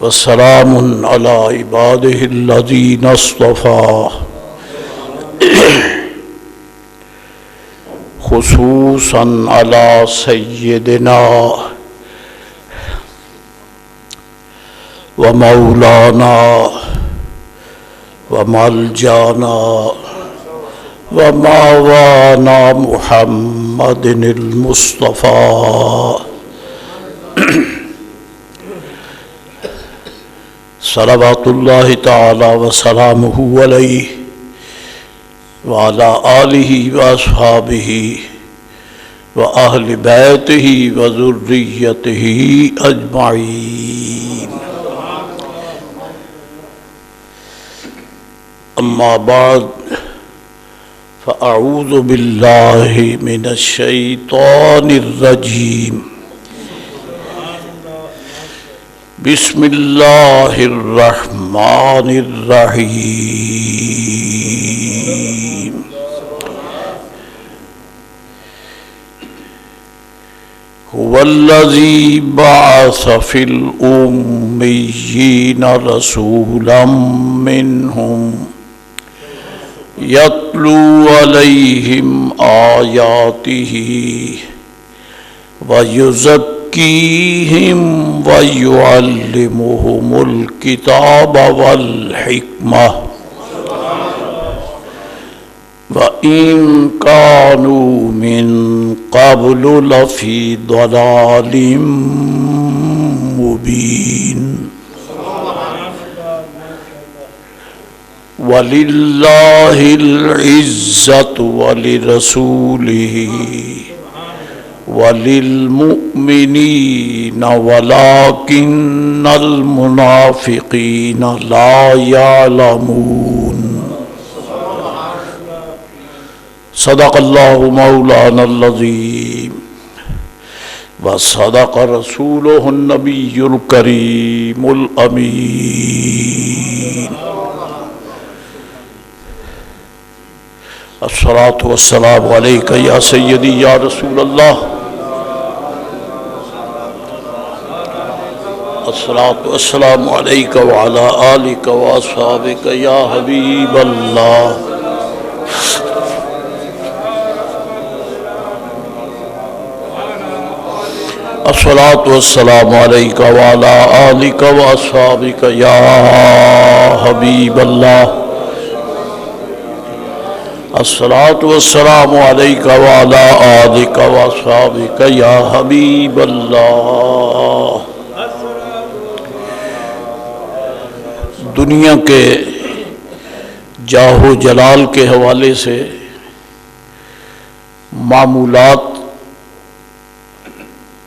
وسلام على عباده الذين اصطفى خصوصا على سيدنا ومولانا وملجانا وماوانا محمد المصطفى صلوات اللہ تعالی وسلامہ علیہ وعلى آلہ واصحابہ وأہل بیتہ وذریتہ اجمعین اما بعد فأعوذ باللہ من الشیطان الرجیم بسم اللہ الرحمن الرحیم هو الذی بعث فی الأمیین رسولا منہم یتلو علیہم آیاتہ وَيُزَكِّيهِمْ وَيُعَلِّمُهُمُ الْكِتَابَ وَالْحِكْمَةَ وَإِن كَانُوا مِن قَبْلُ لَفِي ضَلَالٍ مُبِينٍ وَلِلَّهِ الْعِزَّةُ وَلِرَسُولِهِ وَلِلْمُؤْمِنِينَ وَلَكِنَّ الْمُنَافِقِينَ لَا يَعْلَمُونَ صدق اللہ مولانا العظیم وصدق رسولہ النبی الکریم الامین الصلاۃ والسلام علیک یا سیدی یا رسول اللہ الصلاۃ والسلام علیک وعلی آلک واصحابک یا حبیب اللہ الصلاۃ والسلام علیک وعلی آلک واصحابک یا حبیب اللہ الصلاۃ والسلام علیک وعلی آلک واصحابک یا حبیب اللہ دنیا کے جاہ و جلال کے حوالے سے معمولات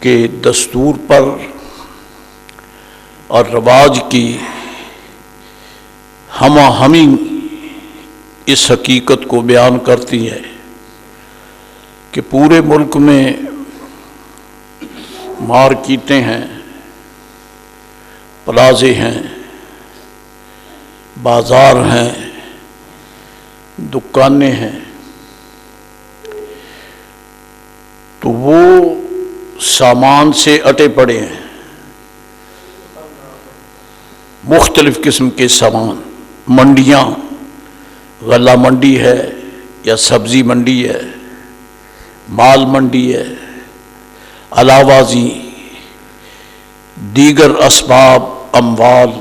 کے دستور پر اور رواج کی ہمہ ہمی اس حقیقت کو بیان کرتی ہے کہ پورے ملک میں مارکیٹیں ہیں، پلازے ہیں، بازار ہیں، دکانیں ہیں، تو وہ سامان سے اٹے پڑے ہیں، مختلف قسم کے سامان، منڈیاں، غلہ منڈی ہے یا سبزی منڈی ہے، مال منڈی ہے، علاوہ ازیں دیگر اسباب اموال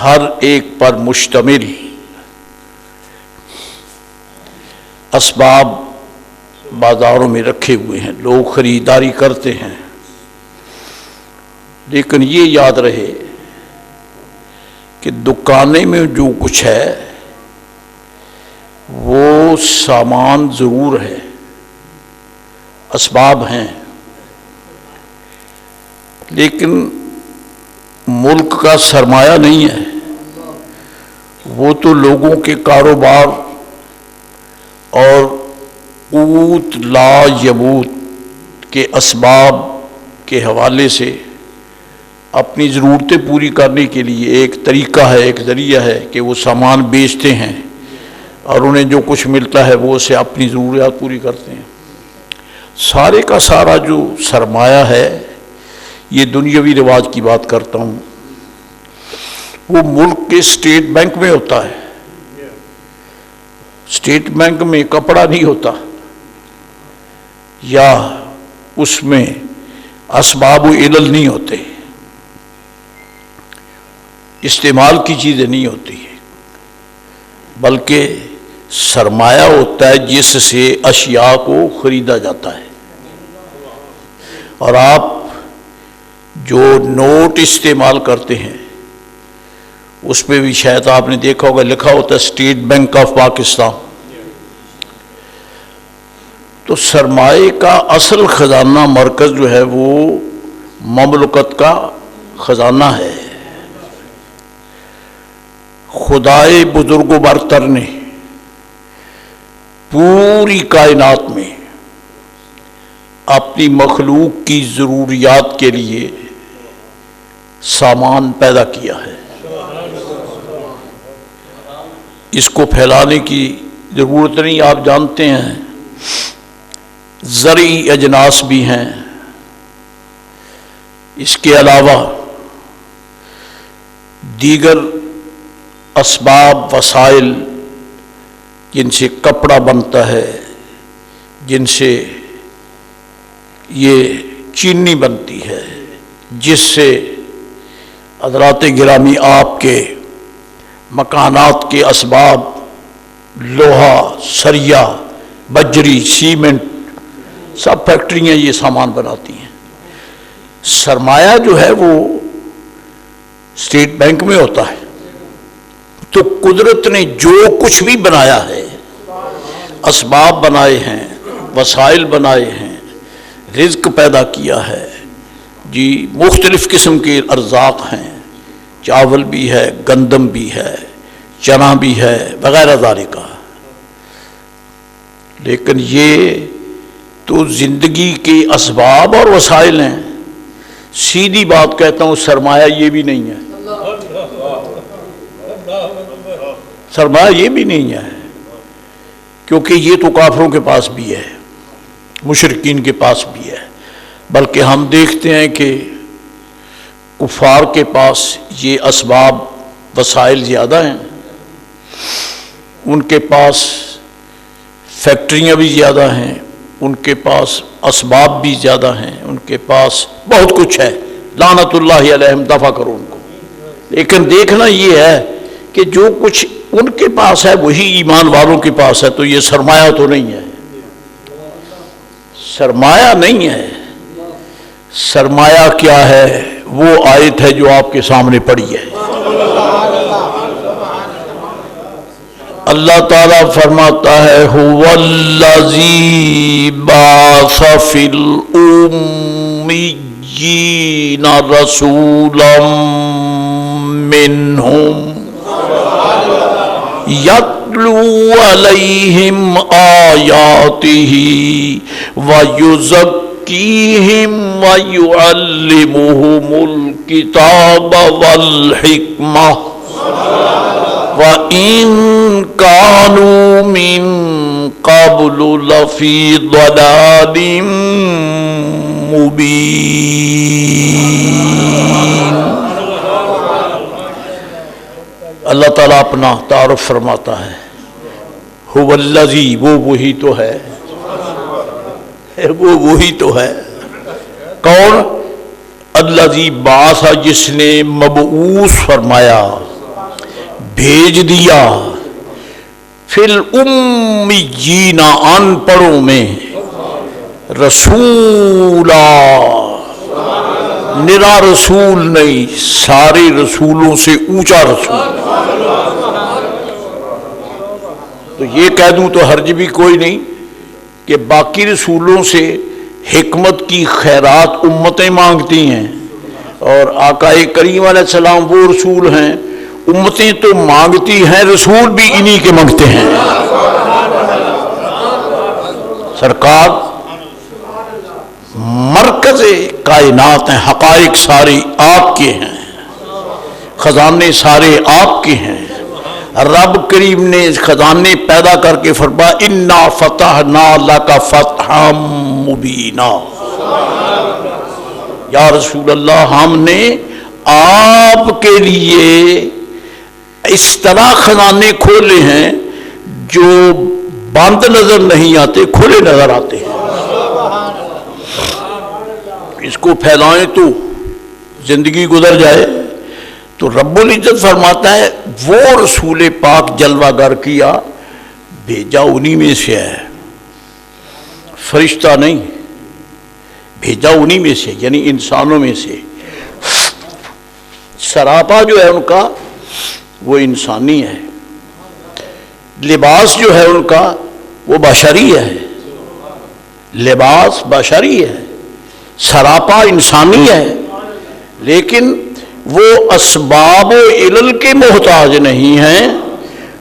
ہر ایک پر مشتمل اسباب بازاروں میں رکھے ہوئے ہیں، لوگ خریداری کرتے ہیں، لیکن یہ یاد رہے کہ دکانے میں جو کچھ ہے وہ سامان ضرور ہے، اسباب ہیں، لیکن ملک کا سرمایہ نہیں ہے، وہ تو لوگوں کے کاروبار اور قوت لا یموت کے اسباب کے حوالے سے اپنی ضرورتیں پوری کرنے کے لیے ایک طریقہ ہے، ایک ذریعہ ہے کہ وہ سامان بیچتے ہیں اور انہیں جو کچھ ملتا ہے وہ اسے اپنی ضروریات پوری کرتے ہیں۔ سارے کا سارا جو سرمایہ ہے یہ دنیاوی رواج کی بات کرتا ہوں، وہ ملک کے اسٹیٹ بینک میں ہوتا ہے۔ اسٹیٹ بینک میں کپڑا نہیں ہوتا، یا اس میں اسباب و علل نہیں ہوتے، استعمال کی چیزیں نہیں ہوتی، بلکہ سرمایہ ہوتا ہے جس سے اشیاء کو خریدا جاتا ہے۔ اور آپ جو نوٹ استعمال کرتے ہیں اس پہ بھی شاید آپ نے دیکھا ہوگا لکھا ہوتا ہے اسٹیٹ بینک آف پاکستان۔ تو سرمایہ کا اصل خزانہ مرکز جو ہے وہ مملکت کا خزانہ ہے۔ خدائے بزرگ و برتر نے پوری کائنات میں اپنی مخلوق کی ضروریات کے لیے سامان پیدا کیا ہے۔ اس کو پھیلانے کی ضرورت نہیں، آپ جانتے ہیں زرعی اجناس بھی ہیں، اس کے علاوہ دیگر اسباب وسائل جن سے کپڑا بنتا ہے، جن سے یہ چینی بنتی ہے، جس سے حضرات گرامی آپ کے مکانات کے اسباب، لوہا، سریا، بجری، سیمنٹ، سب فیکٹریاں یہ سامان بناتی ہیں۔ سرمایہ جو ہے وہ اسٹیٹ بینک میں ہوتا ہے۔ تو قدرت نے جو کچھ بھی بنایا ہے، اسباب بنائے ہیں، وسائل بنائے ہیں، رزق پیدا کیا ہے، جی مختلف قسم کے ارزاق ہیں، چاول بھی ہے، گندم بھی ہے، چنا بھی ہے، وغیرہ ذالک۔ لیکن یہ تو زندگی کے اسباب اور وسائل ہیں۔ سیدھی بات کہتا ہوں، سرمایہ یہ بھی نہیں ہے، سرمایہ یہ بھی نہیں ہے، کیونکہ یہ تو کافروں کے پاس بھی ہے، مشرکین کے پاس بھی ہے۔ بلکہ ہم دیکھتے ہیں کہ کفار کے پاس یہ اسباب وسائل زیادہ ہیں، ان کے پاس فیکٹریاں بھی زیادہ ہیں، ان کے پاس اسباب بھی زیادہ ہیں، ان کے پاس بہت کچھ ہے، لعنت اللہ علیہم، دفع کرو ان کو۔ لیکن دیکھنا یہ ہے کہ جو کچھ ان کے پاس ہے وہی ایمان والوں کے پاس ہے، تو یہ سرمایہ تو نہیں ہے، سرمایہ نہیں ہے۔ سرمایہ کیا ہے؟ وہ آیت ہے جو آپ کے سامنے پڑی ہے۔ اللہ تعالیٰ فرماتا ہے هو الذی بعث فی الأمیین رسولا منہم یتلو علیہم آیاتہ ویزکیہم ویعلمہم الکتاب والحکمہ وَإِن كَانُوا مِن قَبْلُ لَفِي ضَلَالٍ مُبِينٍ۔ اللہ تعالیٰ اپنا تعارف فرماتا ہے، هو الذی، وہ وہی تو ہے، وہ وہی تو ہے۔ کون؟ الذی بعث، جس نے مبعوث فرمایا، بھیج دیا، فی الامیین، ان پڑھوں میں، رسولا، نرا رسول نہیں، سارے رسولوں سے اونچا رسول۔ تو یہ کہہ دوں تو حرج بھی کوئی نہیں کہ باقی رسولوں سے حکمت کی خیرات امتیں مانگتی ہیں، اور آقا کریم علیہ السلام وہ رسول ہیں، امتیں تو مانگتی ہیں، رسول بھی انہی کے مانگتے ہیں۔ سرکار مرکز کائنات ہیں، حقائق سارے آپ کے ہیں، خزانے سارے آپ کے ہیں۔ رب کریم نے خزانے پیدا کر کے فرمایا انا فتحنا لک فتحا مبینا۔ یا رسول اللہ ہم نے آپ کے لیے اس طرح خزانے کھولے ہیں جو بند نظر نہیں آتے، کھلے نظر آتے ہیں، اس کو پھیلائیں تو زندگی گزر جائے۔ تو رب العزت فرماتا ہے وہ رسول پاک جلوہ گر کیا بھیجا انہی میں سے ہے، فرشتہ نہیں، بھیجا انہی میں سے، یعنی انسانوں میں سے۔ سراپا جو ہے ان کا وہ انسانی ہے، لباس جو ہے ان کا وہ بشری ہے، لباس بشری ہے، سراپا انسانی ہے، لیکن وہ اسباب و علل کے محتاج نہیں ہیں،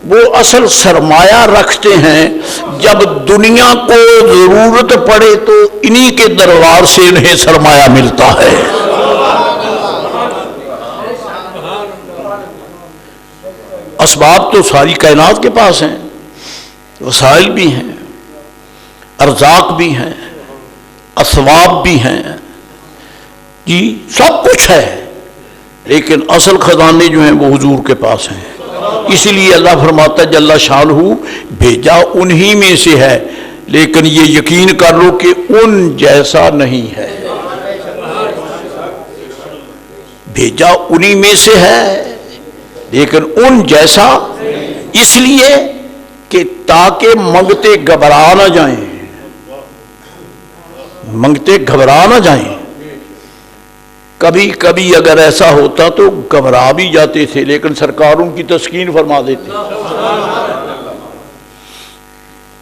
وہ اصل سرمایہ رکھتے ہیں، جب دنیا کو ضرورت پڑے تو انہی کے دربار سے انہیں سرمایہ ملتا ہے۔ اسباب تو ساری کائنات کے پاس ہیں، وسائل بھی ہیں، ارزاق بھی ہیں، اسباب بھی ہیں، جی سب کچھ ہے، لیکن اصل خزانے جو ہیں وہ حضور کے پاس ہیں۔ اسی لیے اللہ فرماتا ہے جل شانہ بھیجا انہی میں سے ہے، لیکن یہ یقین کر لو کہ ان جیسا نہیں ہے، بھیجا انہی میں سے ہے لیکن ان جیسا، اس لیے کہ تاکہ منگتے گھبرا نہ جائیں، منگتے گھبرا نہ جائیں۔ کبھی کبھی اگر ایسا ہوتا تو گھبرا بھی جاتے تھے، لیکن سرکار ان کی تسکین فرما دیتے۔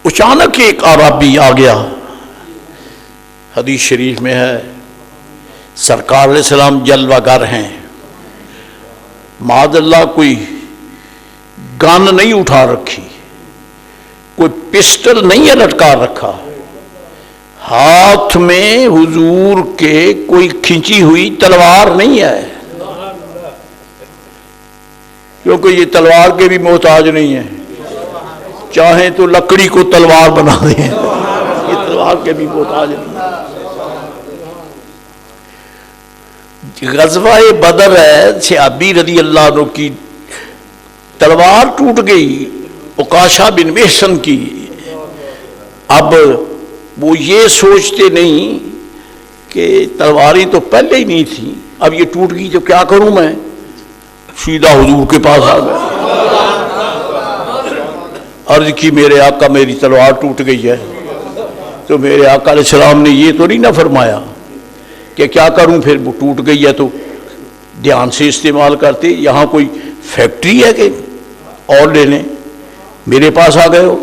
اچانک ایک عربی آ گیا، حدیث شریف میں ہے سرکار علیہ السلام جلوہ گر ہیں، معاذ اللہ کوئی گن نہیں اٹھا رکھی، کوئی پسٹل نہیں ہے لٹکا رکھا، ہاتھ میں حضور کے کوئی کھنچی ہوئی تلوار نہیں ہے، کیونکہ یہ تلوار کے بھی محتاج نہیں ہے، چاہیں تو لکڑی کو تلوار بنا دیں، یہ تلوار کے بھی محتاج نہیں ہے۔ غزوہ بدر ہے، صحابی رضی اللہ عنہ کی تلوار ٹوٹ گئی، عکاشہ بن محصن کی۔ اب وہ یہ سوچتے نہیں کہ تلواریں تو پہلے ہی نہیں تھیں، اب یہ ٹوٹ گئی تو کیا کروں میں، سیدھا حضور کے پاس آ گئے، عرض کی میرے آقا میری تلوار ٹوٹ گئی ہے، تو میرے آقا علیہ السلام نے یہ تو نہیں نہ فرمایا کہ کیا کروں پھر، وہ ٹوٹ گئی ہے تو دھیان سے استعمال کرتے، یہاں کوئی فیکٹری ہے کہ اور لے لیں، میرے پاس آ گئے ہو،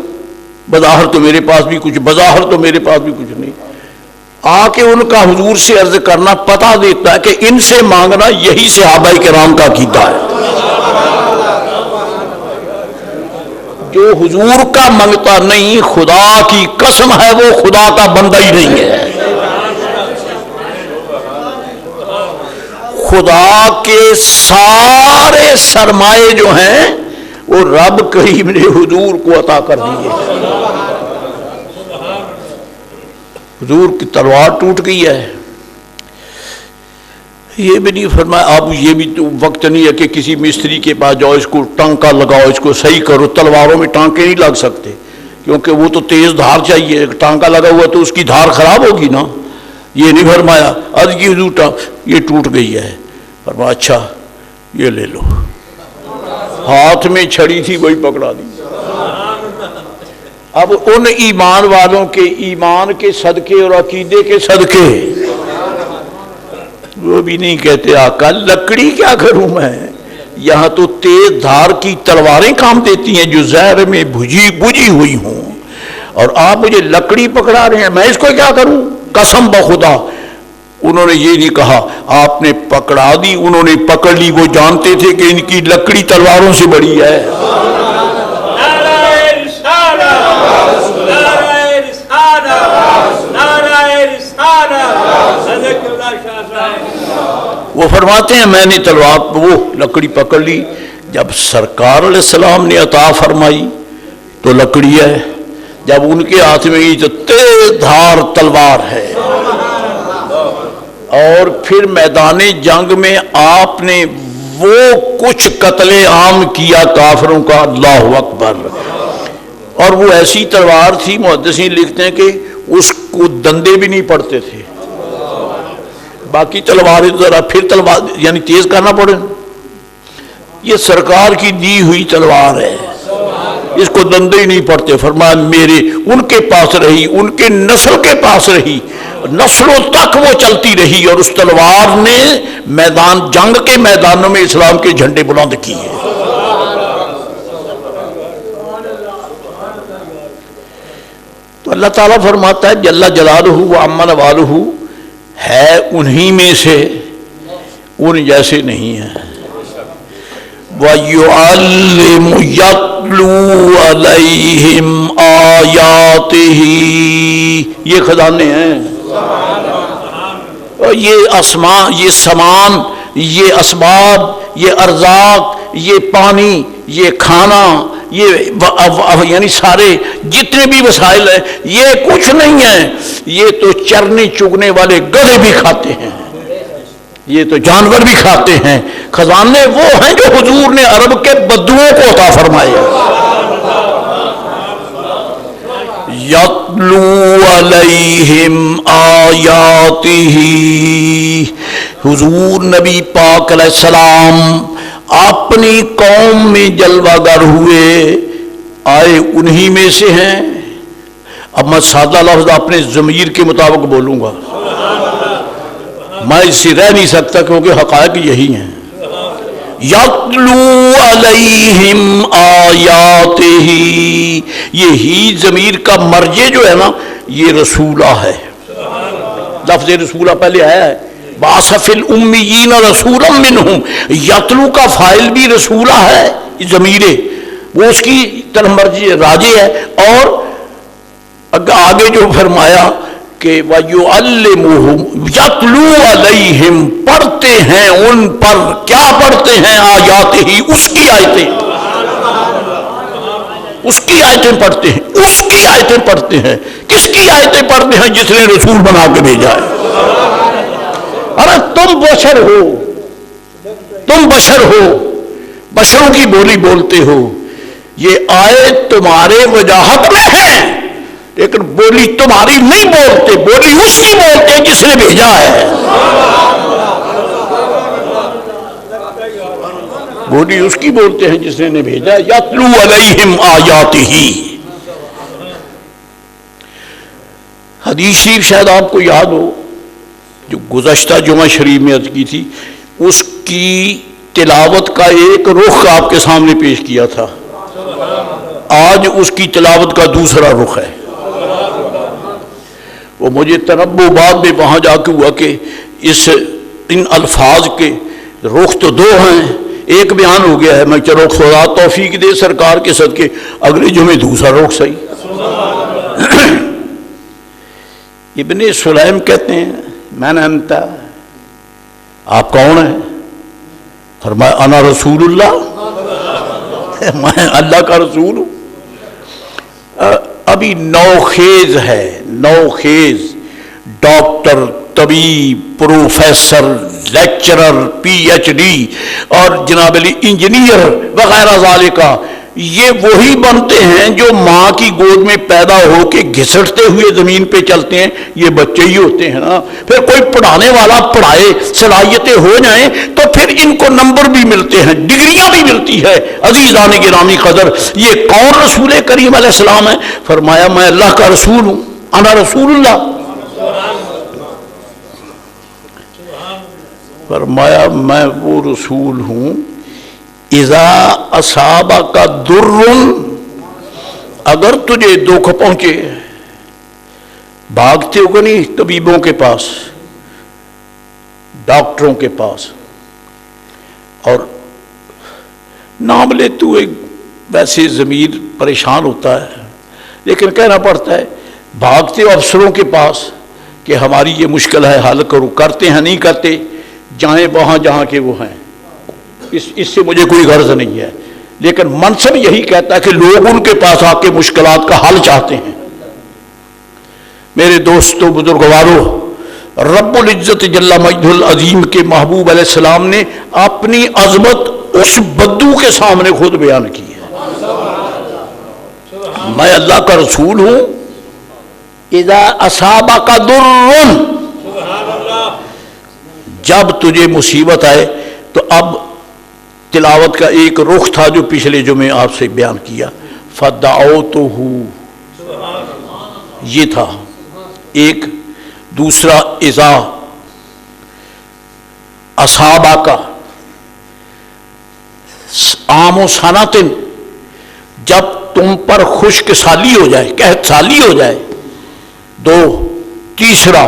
بظاہر تو میرے پاس بھی کچھ، بظاہر تو میرے پاس بھی کچھ نہیں، آ کے ان کا حضور سے عرض کرنا پتہ دیتا ہے کہ ان سے مانگنا یہی صحابہ کرام کا عقیدہ ہے، جو حضور کا منگتا نہیں خدا کی قسم ہے وہ خدا کا بندہ ہی نہیں ہے۔ خدا کے سارے سرمائے جو ہیں وہ رب کریم نے حضور کو عطا کر دیے، حضور کی تلوار ٹوٹ گئی ہے، یہ بھی نہیں فرمایا اب یہ بھی تو وقت نہیں ہے کہ کسی مستری کے پاس جاؤ اس کو ٹانکا لگاؤ اس کو صحیح کرو، تلواروں میں ٹانکے نہیں لگ سکتے کیونکہ وہ تو تیز دھار چاہیے، ٹانکا لگا ہوا تو اس کی دھار خراب ہوگی نا، یہ نہیں فرمایا عرض کی حضور یہ ٹوٹ گئی ہے، فرمایا اچھا یہ لے لو، ہاتھ میں چھڑی تھی وہی پکڑا دی۔ اب ان ایمان والوں کے ایمان کے صدقے اور عقیدے کے صدقے وہ بھی نہیں کہتے آقا لکڑی کیا کروں میں، یہاں تو تیز دھار کی تلواریں کام دیتی ہیں جو زہر میں بجھی ہوئی ہوں، اور آپ مجھے لکڑی پکڑا رہے ہیں، میں اس کو کیا کروں، قسم بخدا انہوں نے یہ نہیں کہا، آپ نے پکڑا دی، انہوں نے پکڑ لی، وہ جانتے تھے کہ ان کی لکڑی تلواروں سے بڑی ہے۔ وہ فرماتے ہیں میں نے تلوار وہ لکڑی پکڑ لی، جب سرکار علیہ السلام نے عطا فرمائی تو لکڑی ہے، جب ان کے ہاتھ میں گئی تو تیز دھار تلوار ہے۔ اور پھر میدان جنگ میں آپ نے وہ کچھ قتل عام کیا کافروں کا، اللہ اکبر، اور وہ ایسی تلوار تھی، محدثین لکھتے ہیں کہ اس کو دندے بھی نہیں پڑتے تھے، باقی تلوار ذرا پھر تلوار یعنی تیز کرنا پڑے، یہ سرکار کی دی ہوئی تلوار ہے، اس کو دندے ہی نہیں پڑتے۔ فرمایا میرے ان کے پاس رہی، ان کے نسل کے پاس رہی، نسلوں تک وہ چلتی رہی، اور اس تلوار نے میدان جنگ کے میدانوں میں اسلام کے جھنڈے بلند کیے۔ تو اللہ تعالیٰ فرماتا ہے جل جلالہ و عم نوالہ ہے انہی میں سے، ان جیسے نہیں ہے۔ وَيُعَلِّمُ يَتْلُو عَلَيْهِمْ آيَاتِهِ، یہ خزانے ہیں، اور یہ اسماء، یہ سامان، یہ اسباب، یہ ارزاق، یہ پانی، یہ کھانا، یہ یعنی سارے جتنے بھی وسائل ہیں، یہ کچھ نہیں ہے، یہ تو چرنے چگنے والے گدھے بھی کھاتے ہیں، یہ تو جانور بھی کھاتے ہیں۔ خزانے وہ ہیں جو حضور نے عرب کے بدوؤں کو عطا فرمائے۔ یتلو علیہم آیاتہ، حضور نبی پاک علیہ السلام اپنی قوم میں جلوہ گر ہوئے، آئے انہی میں سے ہیں۔ اب میں سادہ لفظ اپنے ضمیر کے مطابق بولوں گا، میں اس سے رہ نہیں سکتا کیونکہ حقائق یہی ہیں۔ یتلو علیہم آیاتہ، یہی ضمیر کا مرجع جو ہے نا، یہ رسولہ ہے، لفظ رسولہ پہلے آیا ہے، بعث فی الامیین رسولا منہم، یتلو کا فاعل بھی رسولہ ہے، ضمیر وہ اس کی طرف مرجع راجع ہے، اور آگے جو فرمایا کہ وَيُعَلِّمُهُمْ، یتلو علیہم، پڑھتے ہیں ان پر، کیا پڑھتے ہیں؟ آیاتہ، اس کی آیتیں، اس کی آیتیں پڑھتے ہیں، اس کی آیتیں پڑھتے ہیں۔ کس کی آیتیں پڑھتے ہیں؟ جس نے رسول بنا کے بھیجا ہے۔ ارے تم بشر ہو، تم بشر ہو، بشروں کی بولی بولتے ہو، یہ آیت تمہارے وجاہت میں ہے، لیکن بولی تمہاری نہیں بولتے، بولی اس کی بولتے جس نے بھیجا ہے، بولی اس کی بولتے ہیں جس نے بھیجا ہے۔ یتلو علیہم آیاتہ، حدیث شریف شاید آپ کو یاد ہو جو گزشتہ جمعہ شریف میں عرض کی تھی، اس کی تلاوت کا ایک رخ آپ کے سامنے پیش کیا تھا، آج اس کی تلاوت کا دوسرا رخ ہے۔ وہ مجھے تنبؤ بعد میں وہاں جا کے ہوا کہ ان الفاظ کے رخ تو دو ہیں، ایک بیان ہو گیا ہے، میں چلو خدا توفیق دے سرکار کے صدقے اگلے جمعے دوسرا رخ صحیح۔ ابن سلیم کہتے ہیں میں نے انتا، آپ کون ہیں؟ فرمایا انا رسول اللہ، میں اللہ کا رسول ہوں۔ ابھی نوخیز ہے، نوخیز، ڈاکٹر، طبیب، professor, lecturer, P H D اور جناب علی انجینئر وغیرہ ذالکہ، یہ وہی بنتے ہیں جو ماں کی گود میں پیدا ہو کے گھسٹتے ہوئے زمین پہ چلتے ہیں، یہ بچے ہی ہوتے ہیں نا۔ پھر کوئی پڑھانے والا پڑھائے، صلاحیتیں ہو جائیں تو پھر ان کو نمبر بھی ملتے ہیں، ڈگریاں بھی ملتی ہے۔ عزیزان گرامی قدر، یہ کون رسول کریم علیہ السلام ہے؟ فرمایا میں اللہ کا رسول ہوں، انا رسول اللہ۔ فرمایا میں وہ رسول ہوں، اذا اصابک در، اگر تجھے دکھ پہنچے، بھاگتے ہو کہ نہیں طبیبوں کے پاس، ڈاکٹروں کے پاس، اور نام لے تو ایک ویسے ضمیر پریشان ہوتا ہے، لیکن کہنا پڑتا ہے بھاگتے ہو افسروں کے پاس کہ ہماری یہ مشکل ہے، حل کرو، کرتے ہیں نہیں کرتے، جائیں وہاں جہاں کے وہ ہیں، اس سے مجھے کوئی غرض نہیں ہے، لیکن منصب یہی کہتا ہے کہ لوگ ان کے پاس آ کے مشکلات کا حل چاہتے ہیں۔ میرے دوستوں، بزرگواروں، رب العزت جل مجدہ العظیم کے محبوب علیہ السلام نے اپنی عظمت اس بدو کے سامنے خود بیان کی ہے. میں اللہ کا رسول ہوں. اذا اصابک ضر، جب تجھے مصیبت آئے. تو اب تلاوت کا ایک رخ تھا جو پچھلے جمعے آپ سے بیان کیا، فدعوتہ، یہ تھا ایک. دوسرا اذا اصابک عام و سنتن، جب تم پر خشک سالی ہو جائے، قحط سالی ہو جائے. دو. تیسرا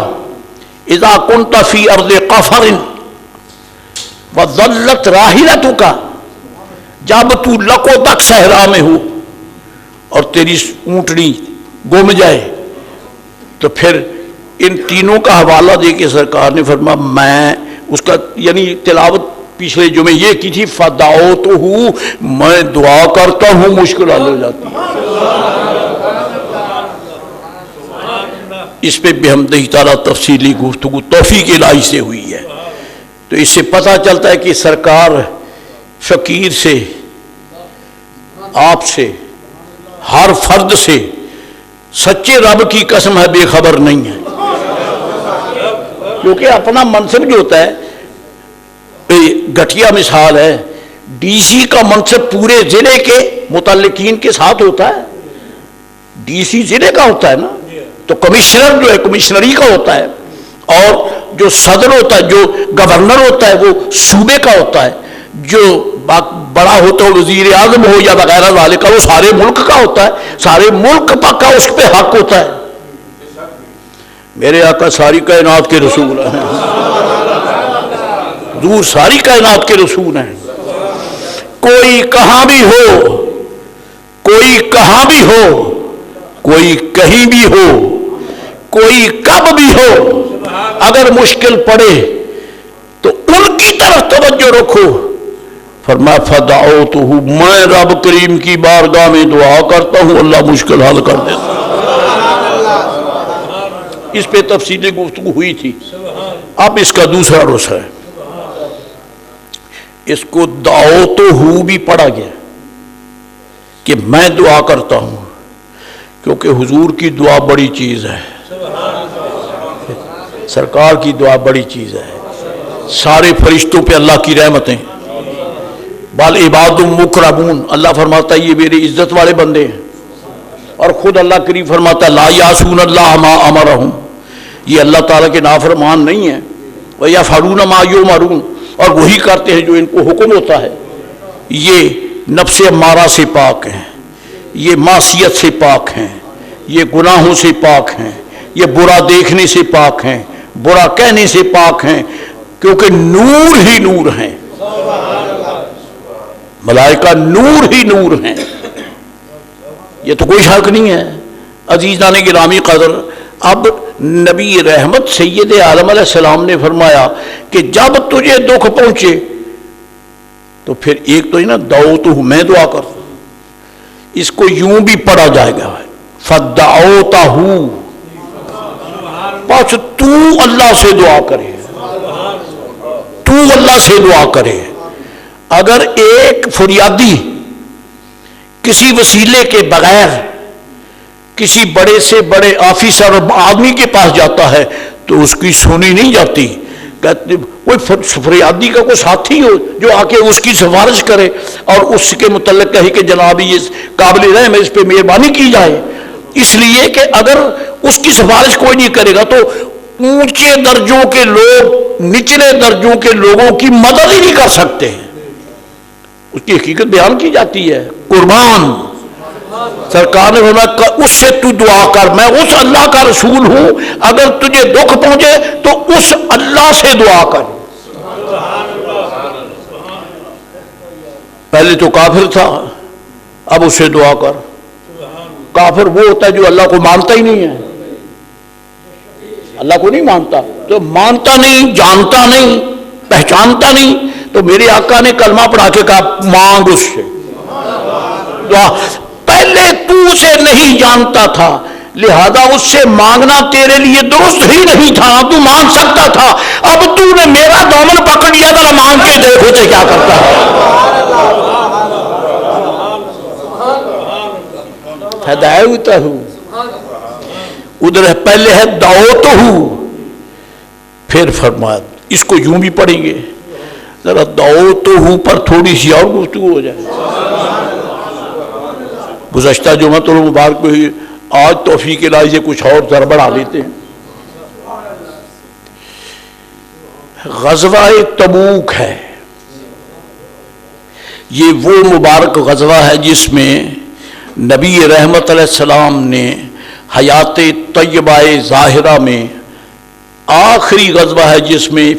اذا کنت فی ارض قفر وظلت راحلتک، جب تو لکو تک صحرا میں ہو اور تیری اونٹنی گم جائے. تو پھر ان تینوں کا حوالہ دے کے سرکار نے فرمایا، میں اس کا یعنی تلاوت پچھلے جمعے یہ کی تھی، فدعوتہ، میں دعا کرتا ہوں مشکل حل ہو جاتی ہے. اس پہ بحمدہ تعالیٰ تفصیلی گفتگو توفیق الہی سے ہوئی ہے. تو اس سے پتہ چلتا ہے کہ سرکار فقیر سے، آپ سے، ہر فرد سے سچے رب کی قسم ہے بے خبر نہیں ہے. کیونکہ اپنا منصب جو ہوتا ہے، گھٹیا مثال ہے، ڈی سی کا منصب پورے ضلع کے متعلقین کے ساتھ ہوتا ہے. ڈی سی ضلع کا ہوتا ہے نا، تو کمشنر جو ہے کمشنری کا ہوتا ہے، اور جو صدر ہوتا ہے، جو گورنر ہوتا ہے وہ صوبے کا ہوتا ہے، جو بڑا ہوتا ہے وزیر اعظم ہو یا وغیرہ والے کا وہ سارے ملک کا ہوتا ہے. سارے ملک کا اس پہ حق ہوتا ہے. میرے آقا ساری کائنات کے رسول ہیں، حضور ساری کائنات کے رسول ہیں. کوئی کہاں بھی ہو، کوئی کہاں بھی ہو، کوئی کہیں بھی ہو، کوئی کب بھی ہو، اگر مشکل پڑے تو ان کی طرف توجہ رکھو. فرمایا فدعوتہ، میں رب کریم کی بارگاہ میں دعا کرتا ہوں، اللہ مشکل حل کر دیتا. اس پہ تفصیلی گفتگو ہوئی تھی. اب اس کا دوسرا رخ ہے، اس کو دعوتہ بھی پڑھا گیا کہ میں دعا کرتا ہوں، کیونکہ حضور کی دعا بڑی چیز ہے، سرکار کی دعا بڑی چیز ہے. سارے فرشتوں پہ اللہ کی رحمتیں، بال عباد مکرمون، اللہ فرماتا ہے یہ میری عزت والے بندے ہیں. اور خود اللہ کریم فرماتا ہے لا یعصون اللہ ما امرہم، یہ اللہ تعالیٰ کے نافرمان نہیں ہیں. وَیَفْعَلُونَ مَا یُؤْمَرُونَ، اور وہی کرتے ہیں جو ان کو حکم ہوتا ہے. یہ نفس امارہ سے پاک ہیں، یہ معصیت سے پاک ہیں، یہ گناہوں سے پاک ہیں، یہ برا دیکھنے سے پاک ہیں، برا کہنے سے پاک ہیں، کیونکہ نور ہی نور ہیں. ملائکہ نور ہی نور ہیں، یہ تو کوئی شک نہیں ہے. عزیزان گرامی قدر، اب نبی رحمت سید عالم علیہ السلام نے فرمایا کہ جب تجھے دکھ پہنچے تو پھر ایک تو نا دعوتہ، میں دعا کرتا ہوں، اس کو یوں بھی پڑھا جائے گا فدعوتہ، بس تو اللہ سے دعا کرے، تو اللہ سے دعا کرے. اگر ایک فریادی کسی وسیلے کے بغیر کسی بڑے سے بڑے آفیسر اور آدمی کے پاس جاتا ہے تو اس کی سنی نہیں جاتی. کوئی فریادی کا کوئی ساتھی ہو جو آ کے اس کی سفارش کرے اور اس کے متعلق کہے کہ جناب یہ قابل رحم ہے، اس پہ مہربانی کی جائے. اس لیے کہ اگر اس کی سفارش کوئی نہیں کرے گا تو اونچے درجوں کے لوگ نچلے درجوں کے لوگوں کی مدد ہی نہیں کر سکتے. اس کی حقیقت بیان کی جاتی ہے. قربان سرکار نے فرمایا اس سے تو دعا کر، میں اس اللہ کا رسول ہوں، اگر تجھے دکھ پہنچے تو اس اللہ سے دعا کر. پہلے تو کافر تھا، اب اس سے دعا کر. کافر وہ ہوتا ہے جو اللہ کو مانتا ہی نہیں ہے، اللہ کو نہیں مانتا، تو مانتا نہیں، جانتا نہیں، پہچانتا نہیں. تو میرے آقا نے کلمہ پڑھا کے کہا مانگ اس سے دعا. پہلے تو اسے نہیں جانتا تھا، لہذا اس سے مانگنا تیرے لیے درست ہی نہیں تھا، تو مانگ سکتا تھا، اب تو نے میرا دامن پکڑ لیا، ذرا مانگ کے دیکھو تو کیا کرتا ہے۔ ہدایت ہوں ادھر پہلے ہے دعوت ہوں، پھر فرمایا اس کو یوں بھی پڑھیں گے، ذرا دعوت ہوں پر تھوڑی سی اور گفتگو ہو جائے۔ گزشتہ جمعۃ المبارک کو ہی آج توفیق الہی سے کچھ اور ذرا بڑھا لیتے ہیں۔ غزوہ تبوک ہے، یہ وہ مبارک غزوہ ہے جس میں نبی رحمت علیہ السلام نے حیات طیبہ ظاہرہ میں آخری غزوہ ہے جس میں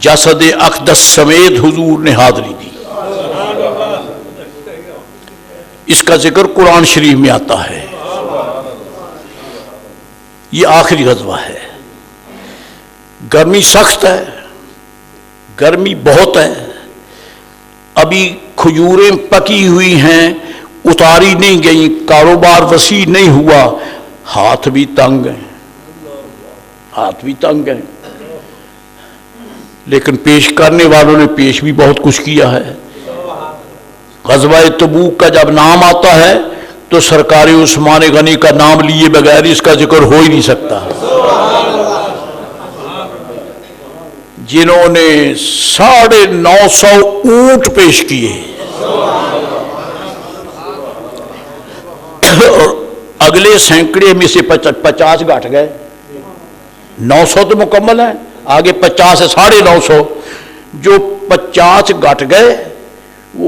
جسد اقدس سمیت حضور نے حاضری دی۔ اس کا ذکر قرآن شریف میں آتا ہے، یہ آخری غزوہ ہے۔ گرمی سخت ہے، گرمی بہت ہے، ابھی کھجوریں پکی ہوئی ہیں، اتاری نہیں گئیں، کاروبار وسیع نہیں ہوا، ہاتھ بھی تنگ ہیں، ہاتھ بھی تنگ ہیں، لیکن پیش کرنے والوں نے پیش بھی بہت کچھ کیا ہے۔ غزوہ تبوک کا جب نام آتا ہے تو سرکار عثمان غنی کا نام لیے بغیر اس کا ذکر ہو ہی نہیں سکتا، جنہوں نے 950 اونٹ پیش کیے اور اگلے سینکڑے میں سے 50 گھٹ گئے، 900 تو مکمل ہیں، آگے 50 ہے، 950، جو 50 گھٹ گئے وہ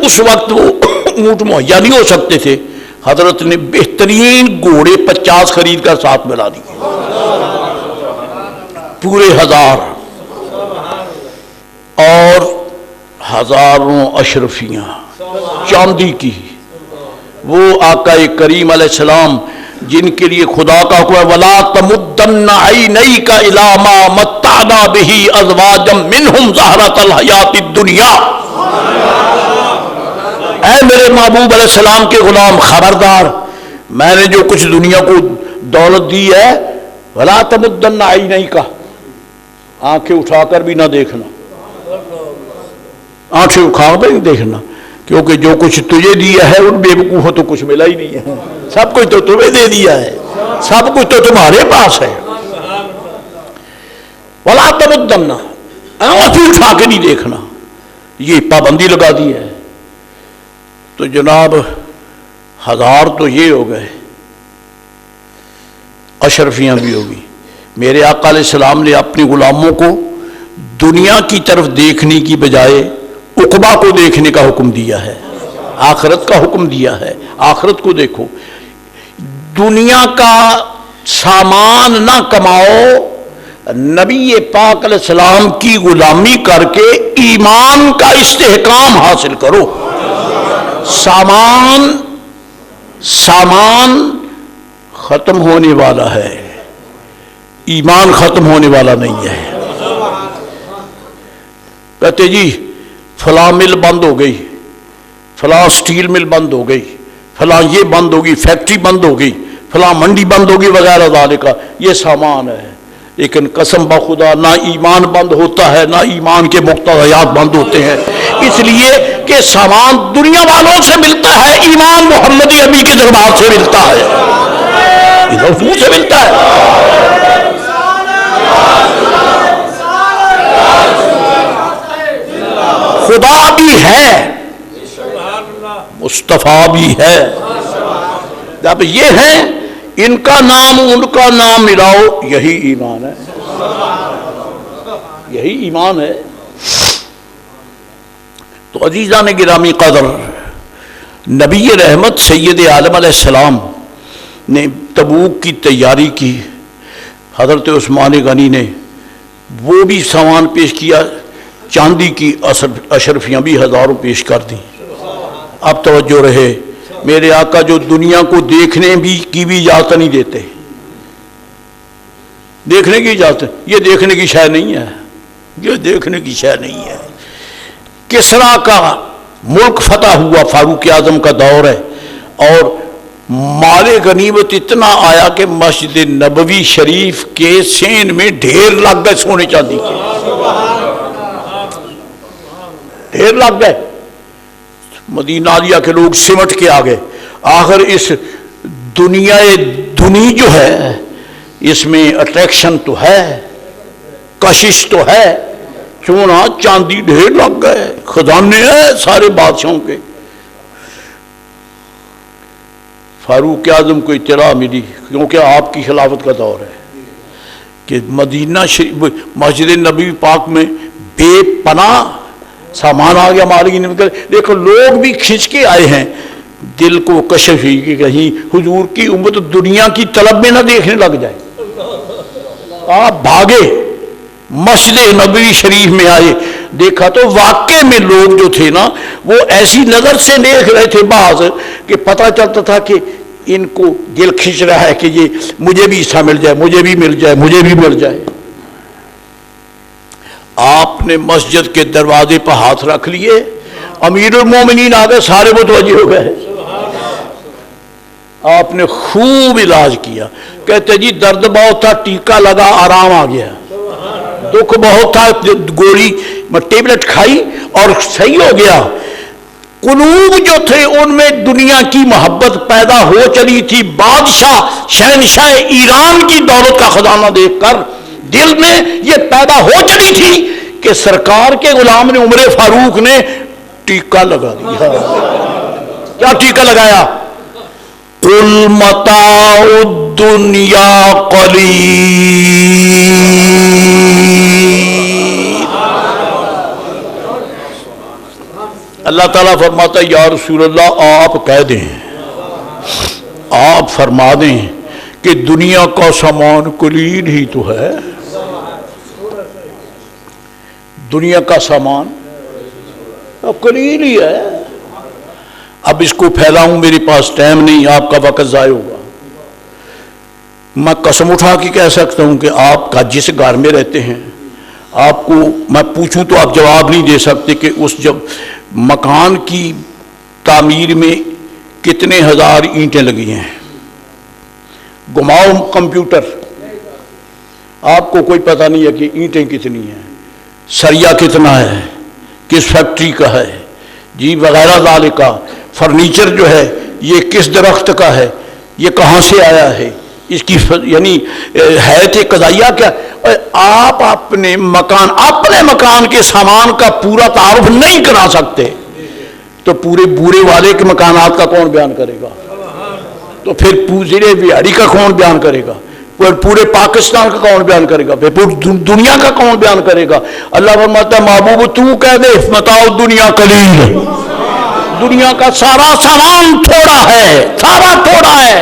اس وقت وہ اونٹ مہیا نہیں ہو سکتے تھے، حضرت نے بہترین گھوڑے 50 خرید کر ساتھ ملا دیے، پورے 1000 اور ہزاروں اشرفیاں چاندی کی، وہ آقا کریم علیہ السلام جن کے لیے خدا کا حکم ہے وَلَا تَمُدَّنَّ عَيْنَيْكَ إِلَىٰ مَا مَتَّعْنَا بِهِ أَزْوَاجًا مِّنْهُمْ زَهْرَةَ الْحَيَاةِ الدُّنْيَا۔ اے میرے محبوب علیہ السلام کے غلام، خبردار، میں نے جو کچھ دنیا کو دولت دی ہے، وَلَا تَمُدَّنَّ عَيْنَيْكَ، آنکھیں اٹھا کر بھی نہ دیکھنا، آنکھیں اٹھا کر بھی دیکھنا، کیونکہ جو کچھ تجھے دیا ہے ان بے وقوفوں تو کچھ ملا ہی نہیں ہے، سب کچھ تو تمہیں دے دیا ہے، سب کچھ تو تمہارے پاس ہے۔ وَلَا تَمُدَّنَّ، آنکھیں اٹھا کے نہیں دیکھنا، یہ پابندی لگا دی ہے۔ تو جناب 1000 تو یہ ہو گئے، اشرفیاں بھی ہوگی۔ میرے آقا علیہ السلام نے اپنے غلاموں کو دنیا کی طرف دیکھنے کی بجائے عقبہ کو دیکھنے کا حکم دیا ہے، آخرت کا حکم دیا ہے، آخرت کو دیکھو، دنیا کا سامان نہ کماؤ، نبی پاک علیہ السلام کی غلامی کر کے ایمان کا استحکام حاصل کرو۔ سامان ختم ہونے والا ہے، ایمان ختم ہونے والا نہیں ہے۔ کہتے جی فلاں مل بند ہو گئی، فلاں سٹیل مل بند ہو گئی، فلاں یہ بند ہوگی، فیکٹری بند ہو گئی، فلاں منڈی بند ہوگی وغیرہ ذالک، یہ سامان ہے، لیکن قسم بخدا نہ ایمان بند ہوتا ہے، نہ ایمان کے مقتضیات بند ہوتے ہیں، اس لیے کہ سامان دنیا والوں سے ملتا ہے، ایمان محمدی ابی کے دربار سے ملتا ہے، ادھر سے ملتا ہے۔ خدا بھی ہے، مصطفیٰ بھی ہے، جب یہ ہیں ان کا نام ان کا نام ملاؤ، یہی ایمان ہے، یہی ایمان ہے۔ تو عزیزان گرامی قدر، نبی رحمت سید عالم علیہ السلام نے تبوک کی تیاری کی، حضرت عثمان غنی نے وہ بھی سامان پیش کیا، چاندی کی اشرفیاں بھی 1000 پیش کر دیں۔ اب توجہ رہے، میرے آقا جو دنیا کو دیکھنے کی بھی اجازت نہیں دیتے، دیکھنے کی اجازت، یہ دیکھنے کی شے نہیں ہے، یہ دیکھنے کی شے نہیں ہے۔ کسریٰ کا ملک فتح ہوا، فاروق اعظم کا دور ہے، اور مال غنیمت اتنا آیا کہ مسجد نبوی شریف کے سین میں ڈھیر لگ گئے سونے چاندی کے، ڈھیر لگ گئے۔ مدینہ عالیہ کے لوگ سمٹ کے آ گئے۔ آخر اس دنیا دنی جو ہے اس میں اٹریکشن تو ہے، کشش تو ہے، چونا چاندی ڈھیر لگ گئے، خزانے ہیں سارے بادشاہوں کے۔ فاروق اعظم کو اطلاع ملی، کیونکہ آپ کی خلافت کا دور ہے، کہ مدینہ شریف مسجد نبوی پاک میں بے پناہ سامان آ گیا مالک نے، دیکھو لوگ بھی کھنچ کے آئے ہیں، دل کو کشش ہوئی کہ کہیں حضور کی امت دنیا کی طلب میں نہ دیکھنے لگ جائے۔ آپ بھاگے مسجد نبوی شریف میں آئے، دیکھا تو واقع میں لوگ جو تھے نا وہ ایسی نظر سے دیکھ رہے تھے بعض کہ پتہ چلتا تھا کہ ان کو دل کھنچ رہا ہے کہ یہ مجھے بھی حصہ مل جائے، مجھے بھی مل جائے، مجھے بھی مل جائے۔ آپ نے مسجد کے دروازے پر ہاتھ رکھ لیے، امیر المومنین آ گئے، سارے متوجہ ہو گئے۔ آپ نے خوب علاج کیا، کہتے جی درد بہت تھا، ٹیکا لگا، آرام آ گیا، دکھ بہت تھا، گولی ٹیبلٹ کھائی اور صحیح ہو گیا۔ قلوب جو تھے ان میں دنیا کی محبت پیدا ہو چلی تھی، بادشاہ شہنشاہ ایران کی دولت کا خزانہ دیکھ کر دل میں یہ پیدا ہو چلی تھی کہ سرکار کے غلام نے عمر فاروق نے ٹیکا لگا دیا۔ کیا ٹیکا لگایا؟ قل متاع الدنیا قلیل۔ اللہ تعالیٰ فرماتا ہے یا رسول اللہ آپ کہہ دیں، آپ فرما دیں کہ دنیا کا سامان قلیل ہی تو ہے، دنیا کا سامان قلیل ہی ہے۔ اب اس کو پھیلاؤں، میرے پاس ٹائم نہیں، آپ کا وقت ضائع ہوگا۔ میں قسم اٹھا کے کہہ سکتا ہوں کہ آپ کا جس گھر میں رہتے ہیں، آپ کو میں پوچھوں تو آپ جواب نہیں دے سکتے کہ اس جب مکان کی تعمیر میں کتنے ہزار اینٹیں لگی ہیں۔ گھماؤ کمپیوٹر، آپ کو کوئی پتہ نہیں ہے کہ اینٹیں کتنی ہیں، سریا کتنا ہے، کس فیکٹری کا ہے جی وغیرہ ذالک۔ فرنیچر جو ہے یہ کس درخت کا ہے، یہ کہاں سے آیا ہے، اس کی یعنی حیث قضائیہ کیا۔ آپ اپنے مکان کے سامان کا پورا تعارف نہیں کرا سکتے تو پورے بورے والے کے مکانات کا کون بیان کرے گا؟ تو پھر پورے بہاڑی کا کون بیان کرے گا؟ پورے پاکستان کا کون بیان کرے گا؟ پوری دنیا کا کون بیان کرے گا؟ اللہ فرماتا ہے محبوب تو کہہ دے متاع الدنیا قلیل، دنیا کا سارا سامان تھوڑا ہے، سارا تھوڑا ہے۔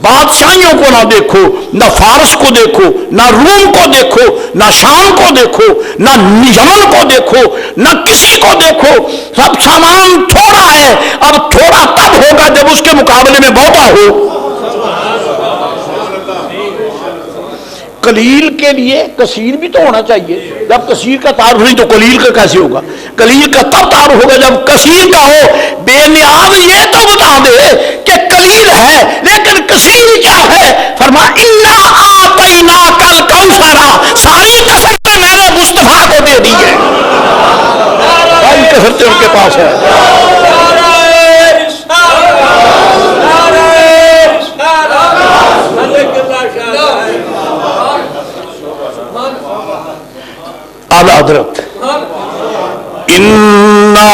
بادشاہیوں کو نہ دیکھو، نہ فارس کو دیکھو، نہ روم کو دیکھو، نہ شام کو دیکھو، نہ یمن کو دیکھو، نہ کسی کو دیکھو، سب سامان تھوڑا ہے۔ اب تھوڑا تب ہوگا جب اس کے مقابلے میں بہتا ہو۔ قلیل کے لیے کثیر بھی تو ہونا چاہیے، جب کثیر کا تعارف نہیں تو قلیل کا کیسے ہوگا؟ قلیل کا تب تعارف ہوگا جب کثیر کا ہو۔ بے نیاز یہ تو بتا دے کہ قلیل ہے لیکن کثیر کیا ہے؟ فرما انا اعطیناک الکوثر، ساری کثرتیں میں نے مصطفیٰ کو دے دی ہے، ساری کثرتیں ان کے پاس ہے۔ اعلیٰ حضرت انا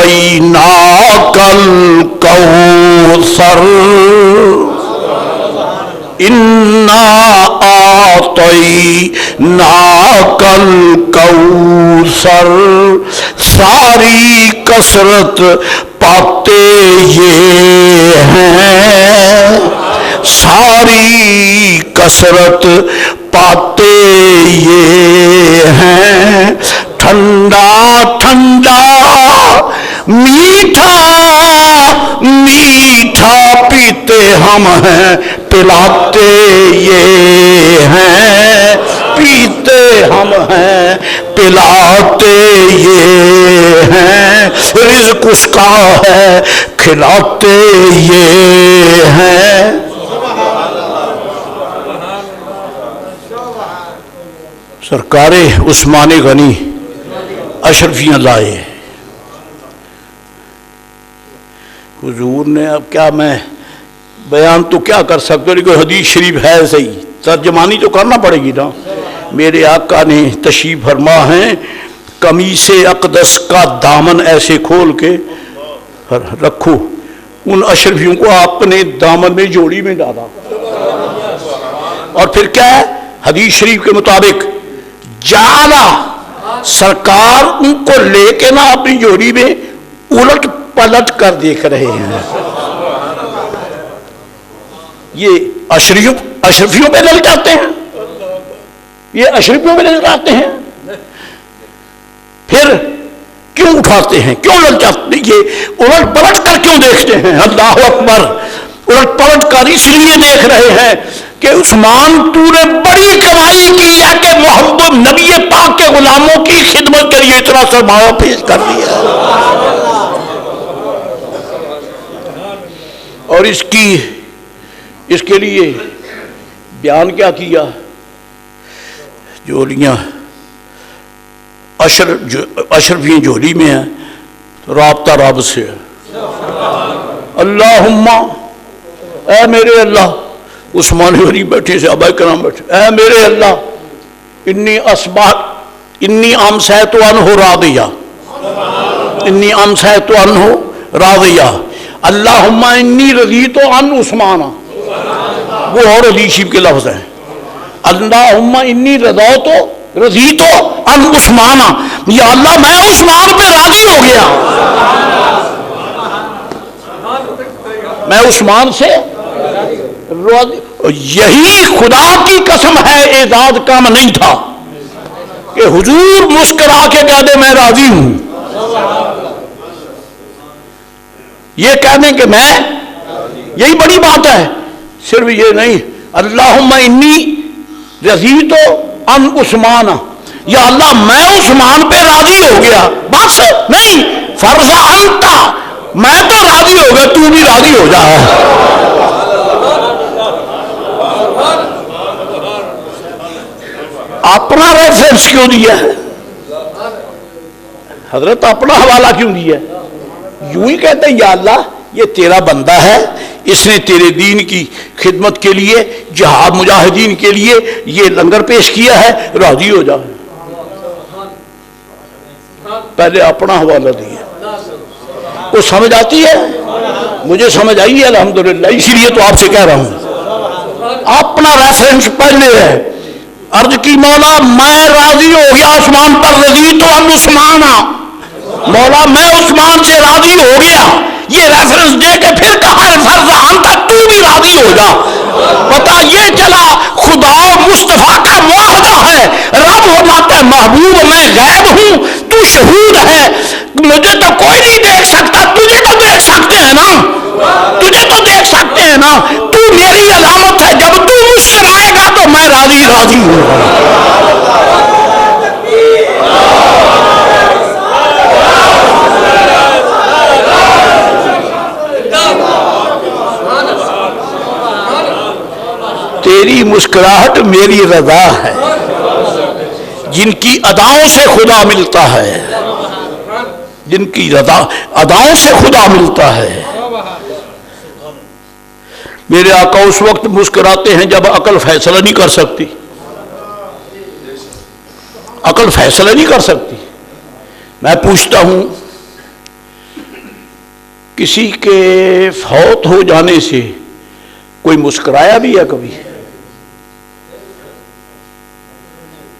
اعطیناک الکوثر، انا اعطیناک الکوثر، ساری کثرت پاتے یہ ہیں، ساری کثرت پاتے یہ ہیں، ٹھنڈا ٹھنڈا میٹھا میٹھا پیتے ہم ہیں، پلاتے یہ ہیں، پیتے ہم ہیں، پلاتے یہ ہیں، رزق اس کا ہے کھلاتے یہ ہیں سرکار عثمان غنی اشرفیاں لائے حضور نے. اب کیا میں بیان تو کیا کر سکتا ہوں, کوئی حدیث شریف ہے صحیح, ترجمانی تو کرنا پڑے گی نا. میرے آقا نے تشریف فرما ہیں, قمیص اقدس کا دامن ایسے کھول کے رکھو, ان اشرفیوں کو آپ نے دامن میں جوڑی میں ڈالا, اور پھر کیا ہے حدیث شریف کے مطابق جعلا, سرکار ان کو لے کے نا اپنی جوڑی میں الٹ پلٹ کر دیکھ رہے ہیں. یہ اشرفیوں پہ لگ جاتے ہیں, یہ اشرفیوں پہ لگ جاتے ہیں, پھر کیوں اٹھاتے ہیں, کیوں لگ جاتے ہیں, یہ الٹ پلٹ کر کیوں دیکھتے ہیں؟ اللہ اکبر. الٹ پلٹ کر اس لیے دیکھ رہے ہیں کہ عثمان تو نے بڑی کمائی کی ہے کہ محمد نبی پاک کے غلاموں کی خدمت کے لیے اتنا سرمایہ پیش کر دیا, اور اس کے لیے بیان کیا کیا, جولیاں اشرفی جولی میں ہیں تو رابطہ رب سے ہے. اللہم اے میرے اللہ, عثمان غنی بیٹھے سے ابا کرام بیٹھے, اے میرے اللہ انی امسیت عنہ راضیہ, انی امسیت عنہ راضیہ, اللہم انی رضیت عن عثمان, وہ اور حدیث شریف کے لفظ ہیں. اللہم انی رضیت عن عثمان, یا اللہ میں عثمان پہ راضی ہو گیا, میں عثمان سے یہی خدا کی قسم ہے اعداد کم نہیں تھا کہ حضور مسکرا کے کہہ دے میں راضی ہوں. یہ کہنے کہ میں, یہی بڑی بات ہے. صرف یہ نہیں, اللہم انی رضیت عن عثمان, یا اللہ میں عثمان پہ راضی ہو گیا, بس نہیں, فرض انتا, میں تو راضی ہو گیا, تو بھی راضی ہو جا. اپنا ریفرنس کیوں دیا ہے حضرت, اپنا حوالہ کیوں دیا ہے؟ یوں ہی کہتے ہیں یا اللہ یہ تیرا بندہ ہے, اس نے تیرے دین کی خدمت کے لیے, جہاد مجاہدین کے لیے یہ لنگر پیش کیا ہے, راضی ہو جا. پہلے اپنا حوالہ دیا. وہ سمجھ آتی ہے, مجھے سمجھ آئی ہے الحمدللہ, اسی لیے تو آپ سے کہہ رہا ہوں. اپنا ریفرنس پہلے ہے. عرض کی مولا میں راضی ہو گیا عثمان پر, رضیت عن عثمان, مولا میں عثمان سے راضی ہو گیا. یہ ریفرنس دے کے پھر کہا فرض انتا, تو بھی راضی ہو جا. پتا یہ چلا خدا مصطفیٰ کا معاہدہ ہے. رب فرماتا ہے محبوب میں غیب ہوں, تو شہود ہے, مجھے تو کوئی نہیں دیکھ سکتا, تجھے تو دیکھ سکتے ہیں نا, تجھے تو دیکھ سکتے ہیں نا, تو میری علامت ہے, جب تو مسکرائے گا تو میں راضی ہوں. تیری مسکراہٹ میری رضا ہے, جن کی اداؤں سے خدا ملتا ہے, جن کی اداؤں سے خدا ملتا ہے. میرے آقا اس وقت مسکراتے ہیں جب عقل فیصلہ نہیں کر سکتی, عقل فیصلہ نہیں کر سکتی. میں پوچھتا ہوں, کسی کے فوت ہو جانے سے کوئی مسکرایا بھی ہے کبھی؟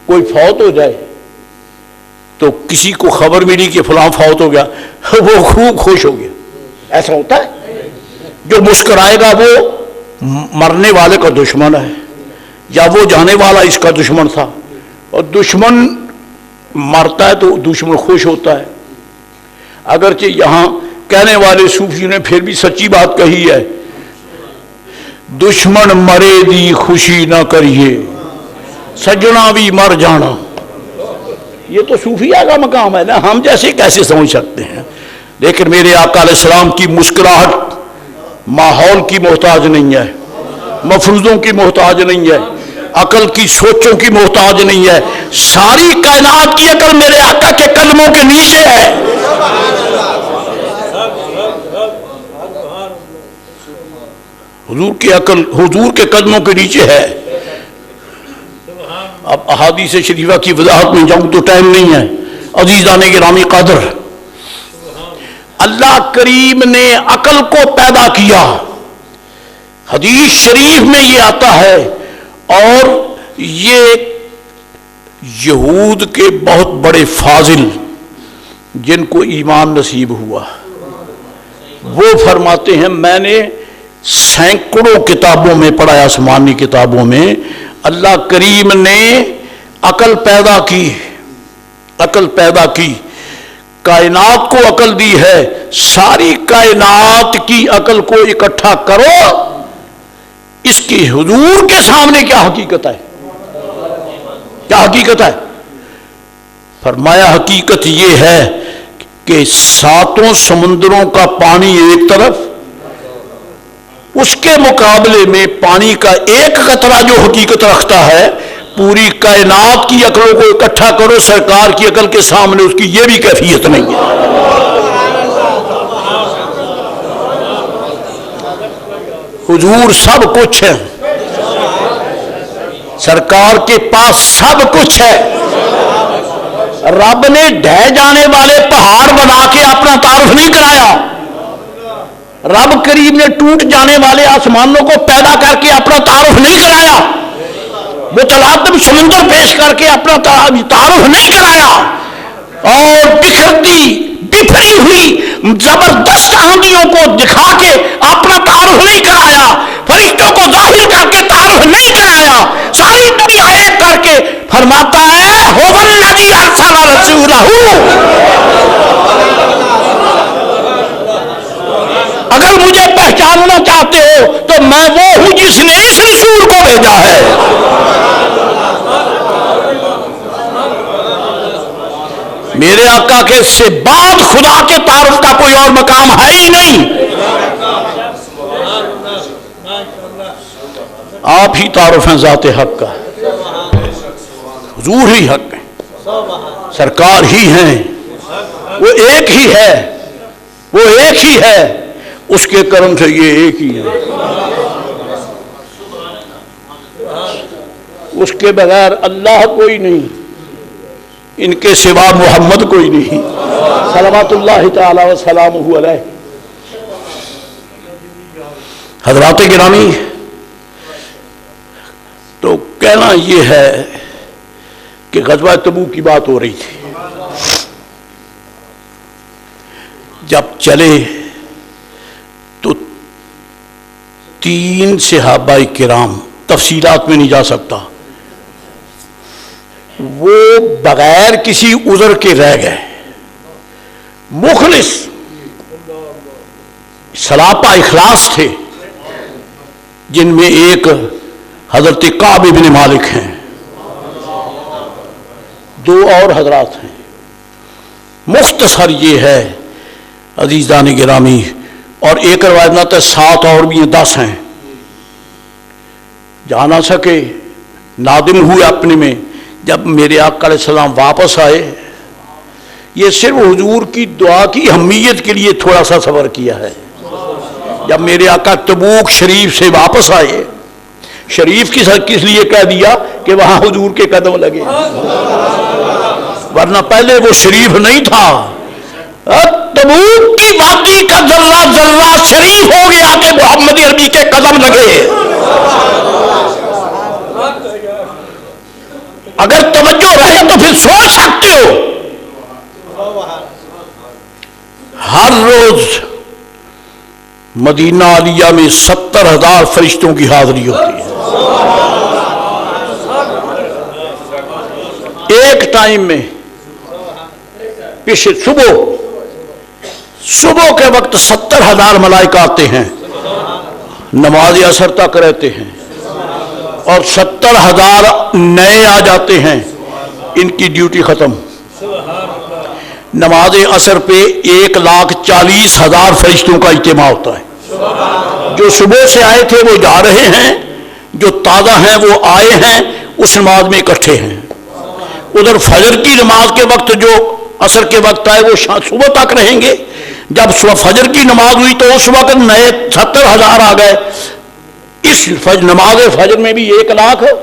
کوئی فوت ہو جائے تو کسی کو خبر ملی کہ فلاں فوت ہو گیا, وہ خوب خوش ہو گیا, ایسا ہوتا ہے؟ جو مسکرائے گا وہ مرنے والے کا دشمن ہے, یا وہ جانے والا اس کا دشمن تھا, اور دشمن مرتا ہے تو دشمن خوش ہوتا ہے. اگرچہ یہاں کہنے والے صوفیوں نے پھر بھی سچی بات کہی ہے, دشمن مرے دی خوشی نہ کریے, سجنا بھی مر جانا. یہ تو صوفیہ کا مقام ہے نا, ہم جیسے کیسے سمجھ سکتے ہیں؟ لیکن میرے آقا علیہ السلام کی مسکراہٹ ماحول کی محتاج نہیں ہے، مفروضوں کی محتاج نہیں ہے، عقل کی سوچوں کی محتاج نہیں ہے، ساری کائنات کی عقل میرے آقا کے قدموں کے نیچے ہے۔ حضور کی عقل حضور کے قدموں کے نیچے ہے۔ اب احادیث شریفہ کی وضاحت میں جاؤں تو ٹائم نہیں ہے۔ عزیزان گرامی قدر، اللہ کریم نے عقل کو پیدا کیا، حدیث شریف میں یہ آتا ہے، اور یہ یہود کے بہت بڑے فاضل جن کو ایمان نصیب ہوا وہ فرماتے ہیں، میں نے سینکڑوں کتابوں میں پڑھا ہے، آسمانی کتابوں میں اللہ کریم نے عقل پیدا کی، عقل پیدا کی، کائنات کو عقل دی ہے، ساری کائنات کی عقل کو اکٹھا کرو، اس کی حضور کے سامنے کیا حقیقت ہے؟ کیا حقیقت ہے؟ فرمایا حقیقت یہ ہے کہ ساتوں سمندروں کا پانی ایک طرف، اس کے مقابلے میں پانی کا ایک قطرہ جو حقیقت رکھتا ہے، پوری کائنات کی عقلوں کو اکٹھا کرو، سرکار کی عقل کے سامنے اس کی یہ بھی کیفیت نہیں ہے۔ حضور سب کچھ ہے، سرکار کے پاس سب کچھ ہے۔ رب نے ڈھہ جانے والے پہاڑ بنا کے اپنا تعارف نہیں کرایا، رب کریم نے ٹوٹ جانے والے آسمانوں کو پیدا کر کے اپنا تعارف نہیں کرایا، متلاطم سمندر پیش کر کے اپنا تعارف نہیں کرایا، اور بکھری ہوئی زبردست آندھیوں کو دکھا کے اپنا تعارف نہیں کرایا، فرشتوں کو ظاہر کر کے تعارف نہیں کرایا، ساری دنیا ایک کر کے فرماتا ہے هو الذی ارسل رسولہ۔ اگر مجھے پہچاننا چاہتے ہو تو میں وہ ہوں جس نے اس رسول کو بھیجا ہے۔ میرے آقا کے سے بعد خدا کے تعارف کا کوئی اور مقام ہے ہی نہیں، آپ ہی تعارف ہیں ذات حق کا، حضور ہی حق ہے، سرکار ہی ہیں، وہ ایک ہی ہے، وہ ایک ہی ہے، اس کے کرم سے یہ ایک ہی ہے، اس کے بغیر اللہ کوئی نہیں، ان کے سوا محمد کوئی نہیں، صلوات اللہ تعالی وسلامہ علیہ۔ حضرات گرامی، تو کہنا یہ ہے کہ غزوہ تبوک کی بات ہو رہی تھی، جب چلے تو 3 صحابہ کرام، تفصیلات میں نہیں جا سکتا، وہ بغیر کسی عذر کے رہ گئے، مخلص سراپا اخلاص تھے، جن میں ایک حضرت کعب بن مالک ہیں، 2 اور حضرات ہیں۔ مختصر یہ ہے عزیزان گرامی، اور ایک روایت میں تو 7 اور بھی ہیں، 10 ہیں، جا نہ سکے، نادم ہوئے اپنے میں۔ جب میرے آقا علیہ السلام واپس آئے، یہ صرف حضور کی دعا کی اہمیت کے لیے تھوڑا سا صبر کیا ہے۔ جب میرے آقا تبوک شریف سے واپس آئے، شریف کس لیے کہہ دیا کہ وہاں حضور کے قدم لگے، ورنہ پہلے وہ شریف نہیں تھا۔ تبوک کی وادی کا ذرہ ذرہ شریف ہو گیا کہ محمد عربی کے قدم لگے۔ اگر توجہ رہے تو پھر سوچ سکتے ہو، ہر روز مدینہ عالیہ میں 70,000 فرشتوں کی حاضری ہوتی ہے، ایک ٹائم میں پیچھے صبح کے وقت 70,000 ملائکہ آتے ہیں، نماز عصر تک رہتے ہیں، اور 70,000 نئے آ جاتے ہیں، ان کی ڈیوٹی ختم۔ نماز عصر پہ 1,40,000 فرشتوں کا اجتماع ہوتا ہے. جو صبح سے آئے تھے وہ جا رہے ہیں، جو تازہ ہیں وہ آئے ہیں، اس نماز میں اکٹھے ہیں. ادھر فجر کی نماز کے وقت جو عصر کے وقت آئے وہ صبح تک رہیں گے. جب فجر کی نماز ہوئی تو اس وقت نئے 70,000 آ گئے. اس نماز فجر میں بھی 1,00,000،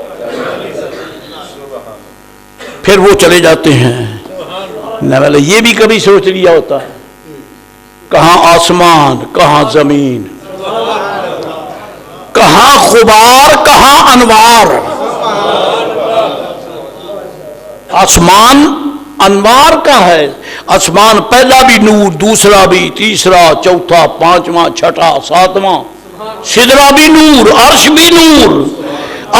پھر وہ چلے جاتے ہیں. یہ بھی کبھی سوچ لیا ہوتا ہے کہاں آسمان کہاں زمین، کہاں غبار کہاں انوار. آسمان انوار کا ہے، آسمان پہلا بھی نور، دوسرا بھی، تیسرا، چوتھا، پانچواں، چھٹا، ساتواں. سدرا بھی نور، عرش بھی نور.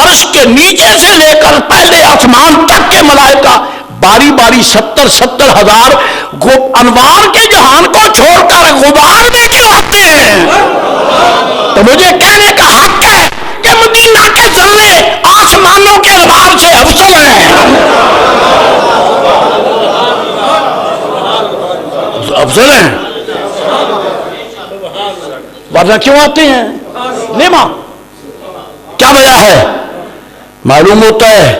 عرش کے نیچے سے لے کر پہلے آسمان تک کے ملائکہ باری باری 70,000 انوار کے جہان کو چھوڑ کر غبار میں گراتے ہیں. تو مجھے کہنے کا حق ہے کہ مدینہ کے ذرے آسمانوں کے انوار سے افضل ہیں. افضل ہیں، ورنہ کیوں آتے ہیں؟ لیما کیا وجہ ہے؟ معلوم ہوتا ہے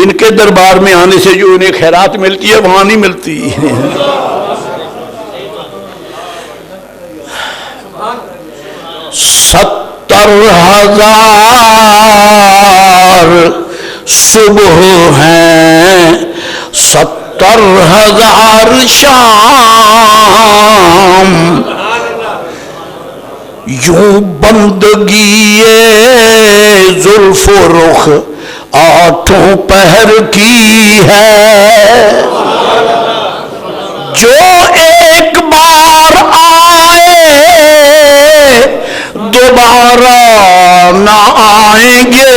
ان کے دربار میں آنے سے جو انہیں خیرات ملتی ہے وہاں نہیں ملتی. 70,000 صبح ہیں، 70,000 شام. یوں بندگی زلف و رخ 8 پہر کی ہے. جو ایک بار آئے دوبارہ نہ آئیں گے.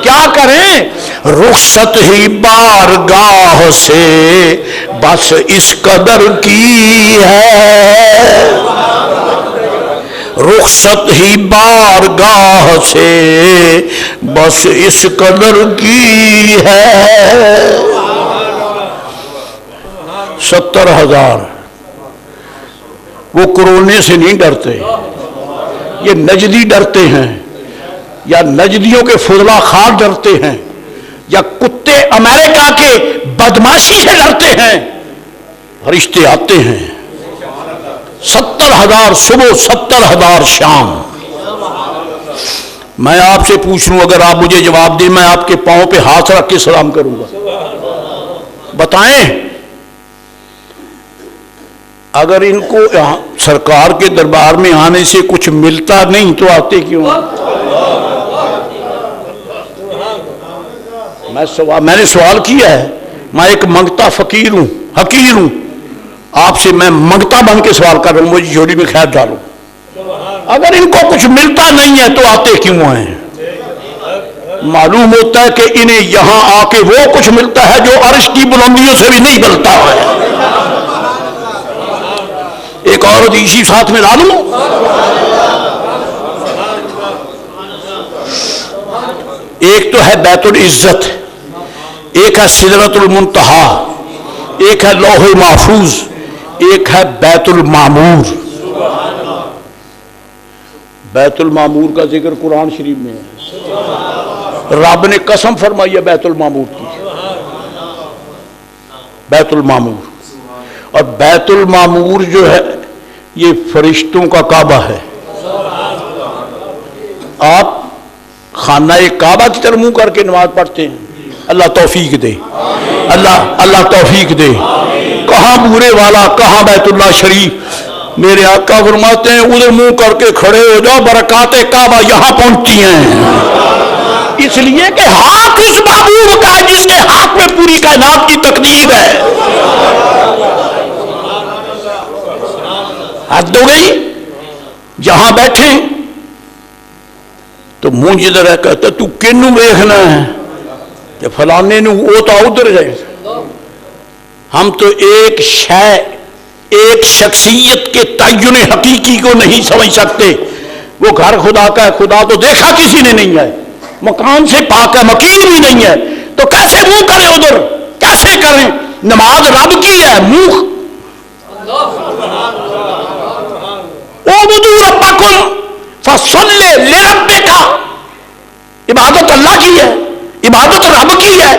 کیا کریں؟ رخصت ہی بارگاہ سے بس اس قدر کی ہے. رخصت ہی بارگاہ سے بس اس قدر کی ہے. 70,000 وہ کورونے سے نہیں ڈرتے، یہ نجدی ڈرتے ہیں، یا نجدیوں کے فضلہ خار ڈرتے ہیں، یا کتے امریکہ کے بدماشی سے ڈرتے ہیں. فرشتے آتے ہیں. 70,000 صبح 70,000 شام. میں آپ سے پوچھ لوں، اگر آپ مجھے جواب دیں، میں آپ کے پاؤں پہ ہاتھ رکھ کے سلام کروں گا. بتائیں اگر ان کو سرکار کے دربار میں آنے سے کچھ ملتا نہیں تو آتے کیوں؟ میں نے سوال کیا ہے. میں ایک منگتا فقیر ہوں، حقیر ہوں. آپ سے میں منگتا بن کے سوال کر رہا ہوں، مجھے جھولی میں خیر ڈالو. اگر ان کو کچھ ملتا نہیں ہے تو آتے کیوں ہیں؟ معلوم ہوتا ہے کہ انہیں یہاں آ کے وہ کچھ ملتا ہے جو عرش کی بلندیوں سے بھی نہیں ملتا ہے. ایک اور حدیث ساتھ میں لا لوں. ایک تو ہے بیت العزت، ایک ہے سدرۃ المنتہا، ایک ہے لوح محفوظ، ایک ہے بیت المعمور. بیت المعمور کا ذکر قرآن شریف میں ہے. رب نے قسم فرمائی ہے بیت المعمور کی. بیت المعمور، اور بیت المعمور جو ہے یہ فرشتوں کا کعبہ ہے. آپ خانہ کعبہ کی طرف منہ کر کے نماز پڑھتے ہیں. اللہ توفیق دے، اللہ توفیق دے. کہاں بورے والا، کہاں بیت اللہ شریف. میرے آقا فرماتے ہیں ادھر منہ کر کے کھڑے ہو جاؤ، برکات کعبہ یہاں پہنچتی ہیں. اس لیے کہ ہاتھ اس محبوب کا ہے جس کے ہاتھ میں پوری کائنات کی تقدیر ہے. حد ہو گئی. جہاں بیٹھے تو منہ جدھر ہے کہتا تو کنوں دیکھنا ہے کہ فلانے نو وہ تو ادھر ہے. ہم تو ایک شخصیت کے تعین حقیقی کو نہیں سمجھ سکتے. وہ گھر خدا کا ہے، خدا تو دیکھا کسی نے نہیں ہے، مکان سے پاک ہے، مکین بھی نہیں ہے، تو کیسے منہ کریں ادھر؟ کیسے کریں؟ نماز رب کی ہے، منہ اعبدوا ربکم فصلی لربک، عبادت اللہ کی ہے، عبادت رب کی ہے،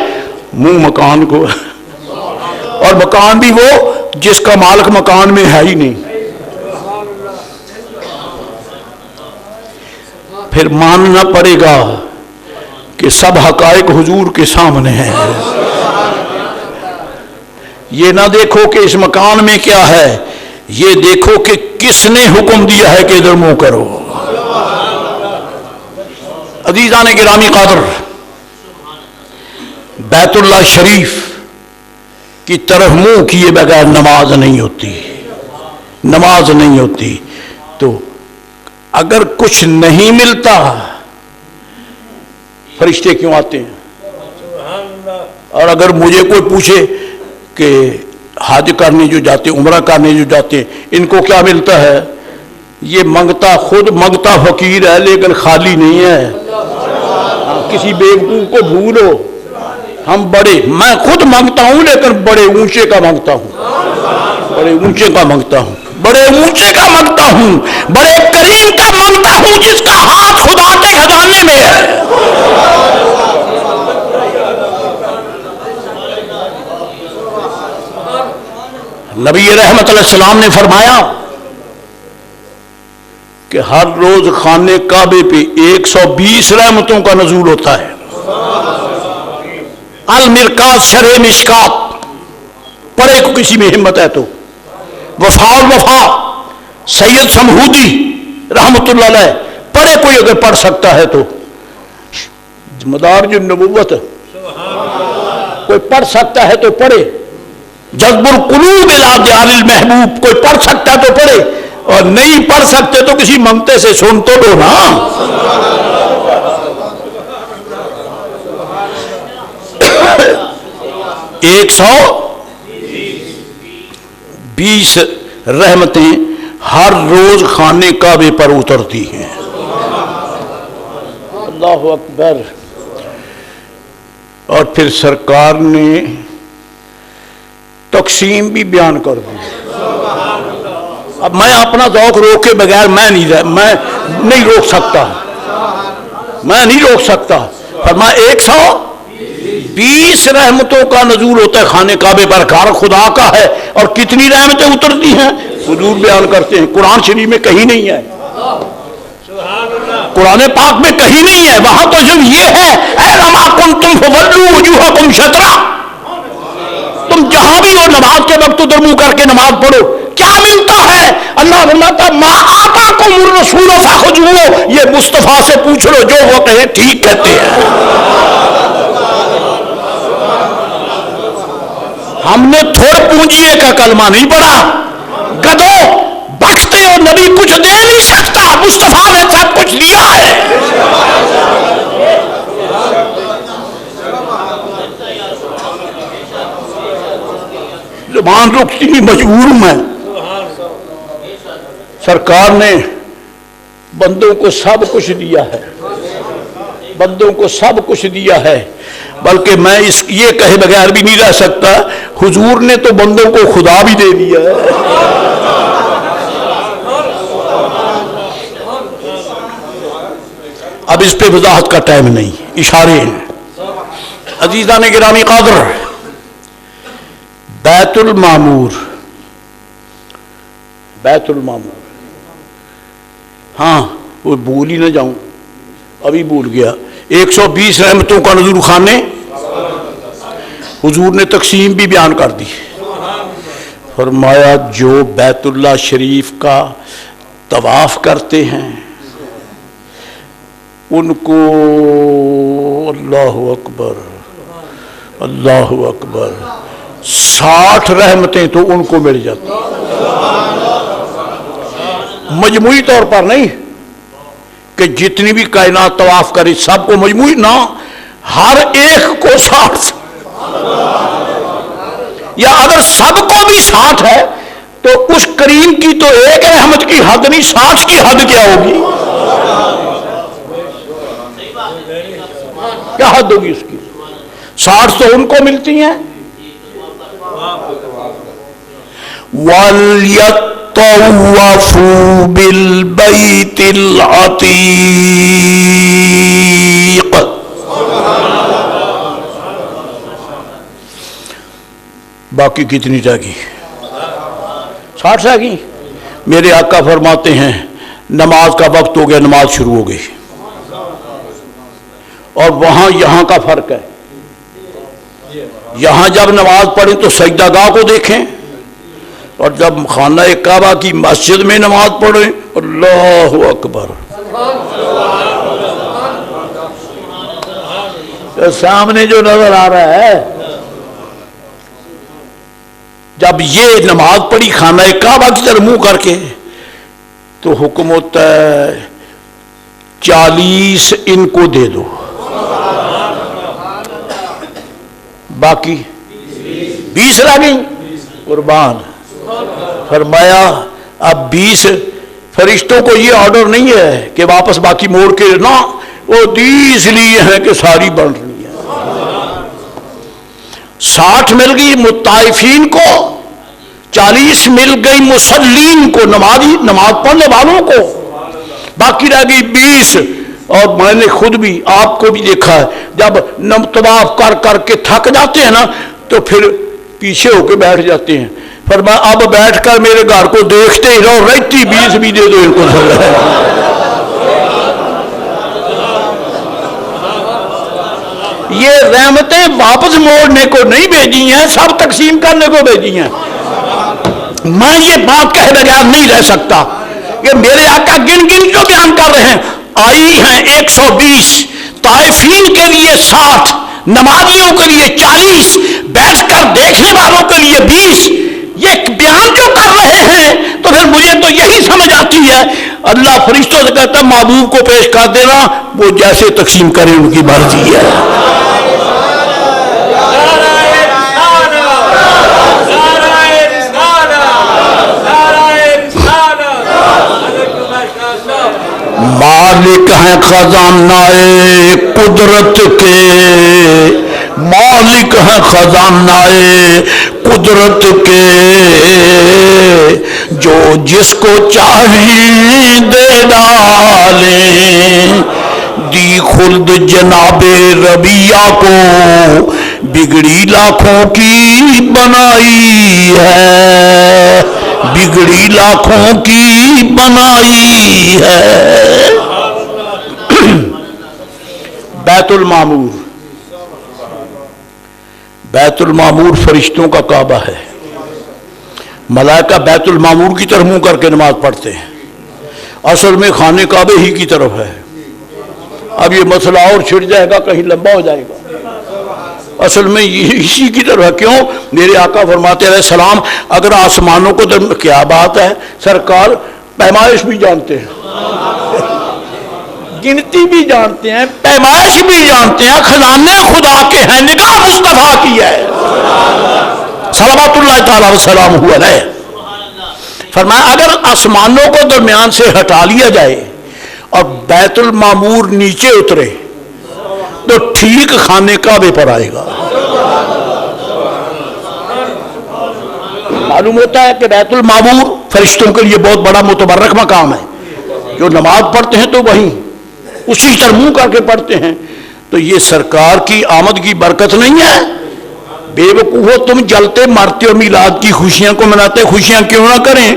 منہ مکان کو ہے، اور مکان بھی وہ جس کا مالک مکان میں ہے ہی نہیں۔ پھر ماننا پڑے گا کہ سب حقائق حضور کے سامنے ہیں۔ یہ نہ دیکھو کہ اس مکان میں کیا ہے، یہ دیکھو کہ کس نے حکم دیا ہے کہ ادھر منہ کرو۔ عزیزان گرامی قادر، بیت اللہ شریف کی طرف منہ کیے بغیر نماز نہیں ہوتی، نماز نہیں ہوتی۔ تو اگر کچھ نہیں ملتا فرشتے کیوں آتے ہیں؟ اور اگر مجھے کوئی پوچھے کہ حج کرنے جو جاتے، عمرہ کرنے جو جاتے، ان کو کیا ملتا ہے، یہ منگتا، خود منگتا فقیر ہے لیکن خالی نہیں ہے۔ کسی بیوقوف کو بھولو، ہم بڑے، میں خود مانگتا ہوں لیکن بڑے اونچے کا مانگتا ہوں، بڑے اونچے کا مانگتا ہوں، بڑے اونچے کا مانگتا ہوں، بڑے کریم کا مانگتا ہوں، جس کا ہاتھ خدا کے خزانے میں ہے۔ نبی رحمت علیہ السلام نے فرمایا کہ ہر روز خانے کعبے پہ 120 رحمتوں کا نزول ہوتا ہے۔ المرکات شرح مشکات پڑھے کو کسی میں ہمت ہے تو، وفا الوفا سید سمہودی رحمت اللہ علیہ پڑھے، کوئی اگر پڑھ سکتا ہے تو، مدارج النبوت کوئی پڑھ سکتا ہے تو پڑھے، جذب القلوب الی جلال المحبوب کوئی پڑھ سکتا ہے تو پڑھے، اور نہیں پڑھ سکتے تو کسی منگتے سے سن تو دو نا۔ 120 رحمتیں ہر روز خانے کعبے پر اترتی ہیں۔ اللہ اکبر۔ اور پھر سرکار نے تقسیم بھی بیان کر دی۔ اب میں اپنا ذوق روک کے بغیر میں نہیں روک سکتا، میں نہیں روک سکتا۔ فرمایا 120 رحمتوں کا نزول ہوتا ہے خانے کعبے پر، گھر خدا کا ہے، اور کتنی رحمتیں اترتی ہیں حضور بیان کرتے ہیں۔ قرآن شریف میں کہیں نہیں ہے، قرآن پاک میں کہیں نہیں ہے، وہاں تو صرف یہ ہے اَیْنَمَا كُنْتُمْ فَوَلُّوا وُجُوهَكُمْ شَطْرَهُ، تم جہاں بھی ہو نماز کے وقت ادھر منہ کر کے نماز پڑھو۔ کیا ملتا ہے؟ اللہ فرماتا ہے مَا آتَاكُمُ الرَّسُولُ فَخُذُوهُ، یہ مصطفیٰ سے پوچھ لو، جو وہ کہیں ٹھیک کہتے ہیں۔ ہم نے تھوڑ پونجیے کا کلمہ نہیں پڑھا، گدو بخشتے ہو، نبی کچھ دے نہیں سکتا، مصطفیٰ نے سب کچھ دیا ہے۔ زبان رکتی نہیں، مجبور ہوں میں۔ سرکار نے بندوں کو سب کچھ دیا ہے، بندوں کو سب کچھ دیا ہے، بلکہ میں یہ کہے بغیر بھی نہیں رہ سکتا، حضور نے تو بندوں کو خدا بھی دے دیا ہے۔ اب اس پہ وضاحت کا ٹائم نہیں، اشارے ہیں۔ عزیزان گرامی قادر، بیت المعمور، بیت المعمور، ہاں وہ بھول ہی نہ جاؤں، ابھی بھول گیا۔ 120 رحمتوں کا نزول خانے، حضور نے تقسیم بھی بیان کر دی۔ فرمایا جو بیت اللہ شریف کا طواف کرتے ہیں ان کو، اللہ اکبر اللہ اکبر، 60 رحمتیں تو ان کو مل جاتی، مجموعی طور پر نہیں کہ جتنی بھی کائنات طواف کرے سب کو مجموعی، نہ ہر ایک کو 60، یا اگر سب کو بھی 60 ہے تو اس کریم کی تو ایک رحمت کی حد نہیں، 60 کی حد کیا ہوگی، کیا حد ہوگی اس کی؟ 60 تو ان کو ملتی ہیں وَلْيَطَّوَّفُوا بِالْبَيْتِ الْعَتِيقِ. باقی کتنی جاگی؟ 60 جاگی. میرے آقا فرماتے ہیں نماز کا وقت ہو گیا، نماز شروع ہو گئی. اور وہاں یہاں کا فرق ہے. یہاں جب نماز پڑھیں تو سجدہ گاہ کو دیکھیں، اور جب خانہ کعبہ کی مسجد میں نماز پڑھیں اللہ اکبر، سامنے جو نظر آ رہا ہے. جب یہ نماز پڑھی خانہ کعبہ کی طرف منہ کر کے تو حکم ہوتا ہے 40 ان کو دے دو، باقی 20 رہ گئی. قربان. فرمایا اب 20 فرشتوں کو یہ آرڈر نہیں ہے کہ واپس باقی موڑ کے نہ، وہ 30 لیے ہیں کہ ساری بن رہی ہے. 60 مل گئی مطائفین کو، 40 مل گئی مسلین کو، نماز پڑھنے والوں کو، باقی رہ گئی 20. اور میں نے خود بھی آپ کو بھی دیکھا ہے، جب طواف کر کر کے تھک جاتے ہیں نا تو پھر پیچھے ہو کے بیٹھ جاتے ہیں. فرمایا اب بیٹھ کر میرے گھر کو دیکھتے ہی رہو، رہتی 20 بھی دے دو ان کو. یہ رحمتیں واپس موڑنے کو نہیں بھیجی ہیں، سب تقسیم کرنے کو بھیجی ہیں. میں یہ بات کہے بغیر نہیں رہ سکتا کہ میرے آقا گن گن جو بیان کر رہے ہیں. آئی ہیں 120، طائفین کے لیے 60، نمازیوں کے لیے 40، بیٹھ کر دیکھنے والوں کے لیے 20. یہ بیان جو کر رہے ہیں تو پھر مجھے تو یہی سمجھ آتی ہے اللہ فرشتوں سے کہتا ہے محبوب کو پیش کر دینا، وہ جیسے تقسیم کریں ان کی مرضی ہے. مالک ہیں خزانہ قدرت کے، مالک ہیں خزانہ قدرت کے، جو جس کو چاہیں دے ڈالیں. دی خلد جناب ربیہ کو، بگڑی لاکھوں کی بنائی ہے، بگڑی لاکھوں کی بنائی ہے. بیت المعمور، بیت المعمور فرشتوں کا کعبہ ہے. ملائکہ بیت المعمور کی طرف منہ کر کے نماز پڑھتے ہیں، اصل میں خانے کعبے ہی کی طرف ہے. اب یہ مسئلہ اور چھڑ جائے گا، کہیں لمبا ہو جائے گا. اصل میں اسی کی طرف ہے. کیوں؟ میرے آقا فرماتے علیہ السلام اگر آسمانوں کو کیا بات ہے، سرکار پیمائش بھی جانتے ہیں، گنتی بھی جانتے ہیں، پیمائش بھی جانتے ہیں. خزانے خدا کے ہیں، نگاہ مصطفیٰ کی ہے صلوات اللہ تعالی وسلام علیہ. فرمایا اگر آسمانوں کو درمیان سے ہٹا لیا جائے اور بیت المعمور نیچے اترے تو ٹھیک خانے کعبے پر آئے گا. معلوم ہوتا ہے کہ بیت المعمور فرشتوں کے لیے بہت بڑا متبرک مقام ہے. جو نماز پڑھتے ہیں تو وہیں اسی طرح منہ کر کے پڑھتے ہیں. تو یہ سرکار کی آمد کی برکت نہیں ہے؟ بے وقوفو تم جلتے مرتے ہو میلاد کی خوشیاں کو مناتے، خوشیاں کیوں نہ کریں؟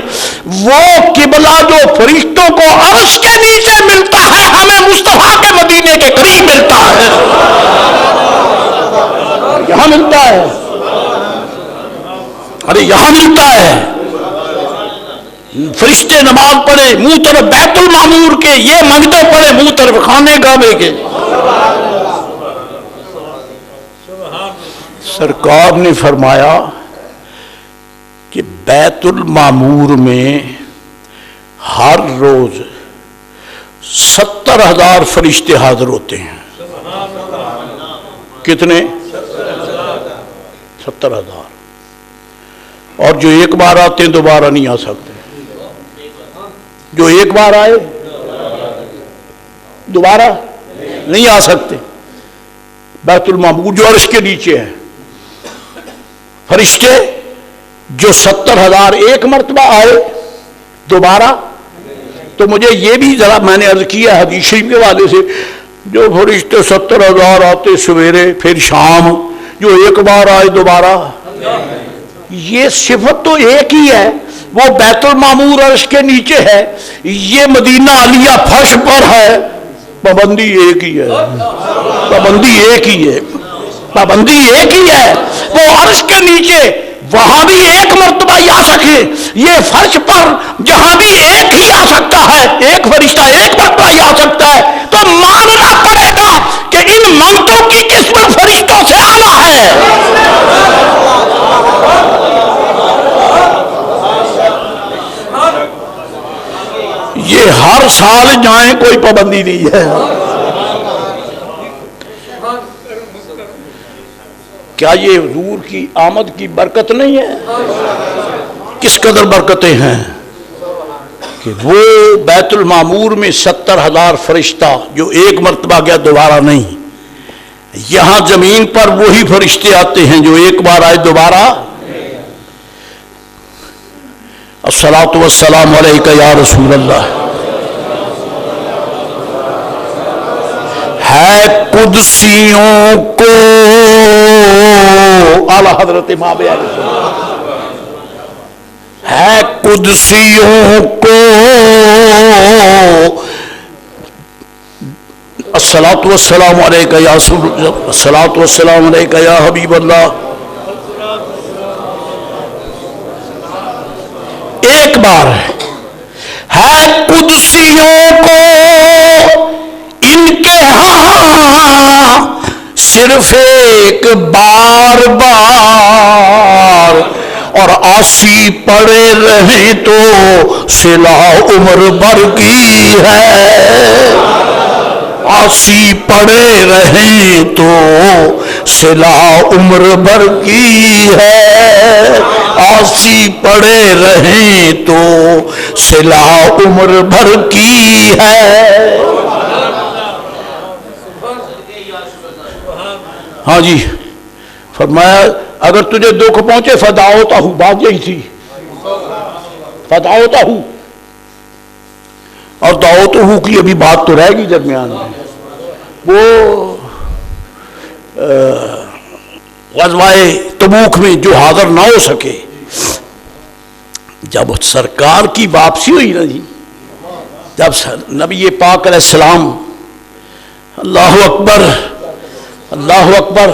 وہ قبلہ جو فرشتوں کو عرش کے نیچے ملتا ہے ہمیں مصطفیٰ کے مدینے کے قریب ملتا ہے. یہاں ملتا ہے، ارے یہاں ملتا ہے. فرشتے نماز پڑھے منہ طرف بیت المعمور کے، یہ منگتے پڑھے منہ طرف خانے کعبے کے. سرکار نے فرمایا کہ بیت المعمور میں ہر روز 70,000 فرشتے حاضر ہوتے ہیں. کتنے؟ 70,000. اور جو ایک بار آتے ہیں دوبارہ نہیں آ سکتے. جو ایک بار آئے دوبارہ نہیں آ سکتے. بیت المعمور جو عرش کے نیچے ہے، فرشتے جو 70,000 ایک مرتبہ آئے دوبارہ؟ تو مجھے یہ بھی ذرا میں نے عرض کیا حدیث شریف کے حوالے سے، جو فرشتے 70,000 آتے سویرے پھر شام، جو ایک بار آئے دوبارہ، یہ صفت تو ایک ہی ہے، وہ بیت المعمور عرش کے نیچے ہے، یہ مدینہ عالیہ فرش پر ہے، پابندی ایک ہی ہے، پابندی ایک ہی ہے، پابندی ایک ہی ہے۔ وہ عرش کے نیچے وہاں بھی ایک مرتبہ ہی آ سکے، یہ فرش پر جہاں بھی ایک ہی آ سکتا ہے، ایک فرشتہ ایک مرتبہ ہی آ سکتا ہے، تو ماننا پڑے گا کہ ان منگتوں کی قسمت فرشتوں سے اعلیٰ ہے۔ یہ ہر سال جائیں کوئی پابندی نہیں ہے۔ کیا یہ حضور کی آمد کی برکت نہیں ہے؟ کس قدر برکتیں ہیں کہ وہ بیت المعمور میں 70,000 فرشتہ جو ایک مرتبہ گیا دوبارہ نہیں، یہاں زمین پر وہی فرشتے آتے ہیں جو ایک بار آئے دوبارہ۔ الصلاۃ والسلام علیکہ یا رسول اللہ۔ ہے قدسیوں کو اعلیٰ حضرت امام علیہ السلام، ہے قدسیوں کو الصلاۃ والسلام علیکہ یا رسول اللہ، الصلاۃ والسلام علیکہ یا حبیب اللہ۔ ایک بار ہے قدسیوں کو ان کے ہاں صرف ایک بار بار، اور آسی پڑے رہیں تو صلاح عمر بھر کی ہے، آسی پڑے رہیں تو صلاح عمر بھر کی ہے، آسی پڑے رہیں تو صلاح عمر بھر کی ہے۔ ہاں جی، فرمایا اگر تجھے دکھ پہنچے فدا ہوتا ہوں، بات یہی تھی، فدا ہوتا ہوں، اور دعوت ہوں کی ابھی بات تو رہ گی درمیان میں۔ وہ غزوہ تبوک میں جو حاضر نہ ہو سکے، جب سرکار کی واپسی ہوئی نا جی، جب نبی پاک علیہ السلام، اللہ اکبر اللہ اکبر،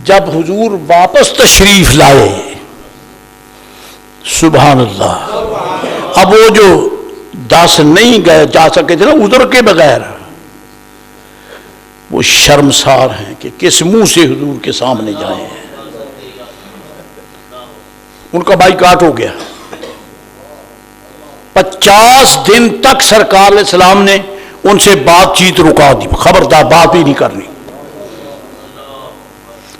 جب حضور واپس تشریف لائے، سبحان اللہ، اب وہ جو 10 نہیں گئے جا سکے تھے نا عذر کے بغیر، وہ شرمسار ہیں کہ کس منہ سے حضور کے سامنے جائیں ہیں۔ ان کا بائیکاٹ ہو گیا، 50 دن تک سرکار علیہ السلام نے ان سے بات چیت رکا دی، خبردار بات بھی نہیں کرنی۔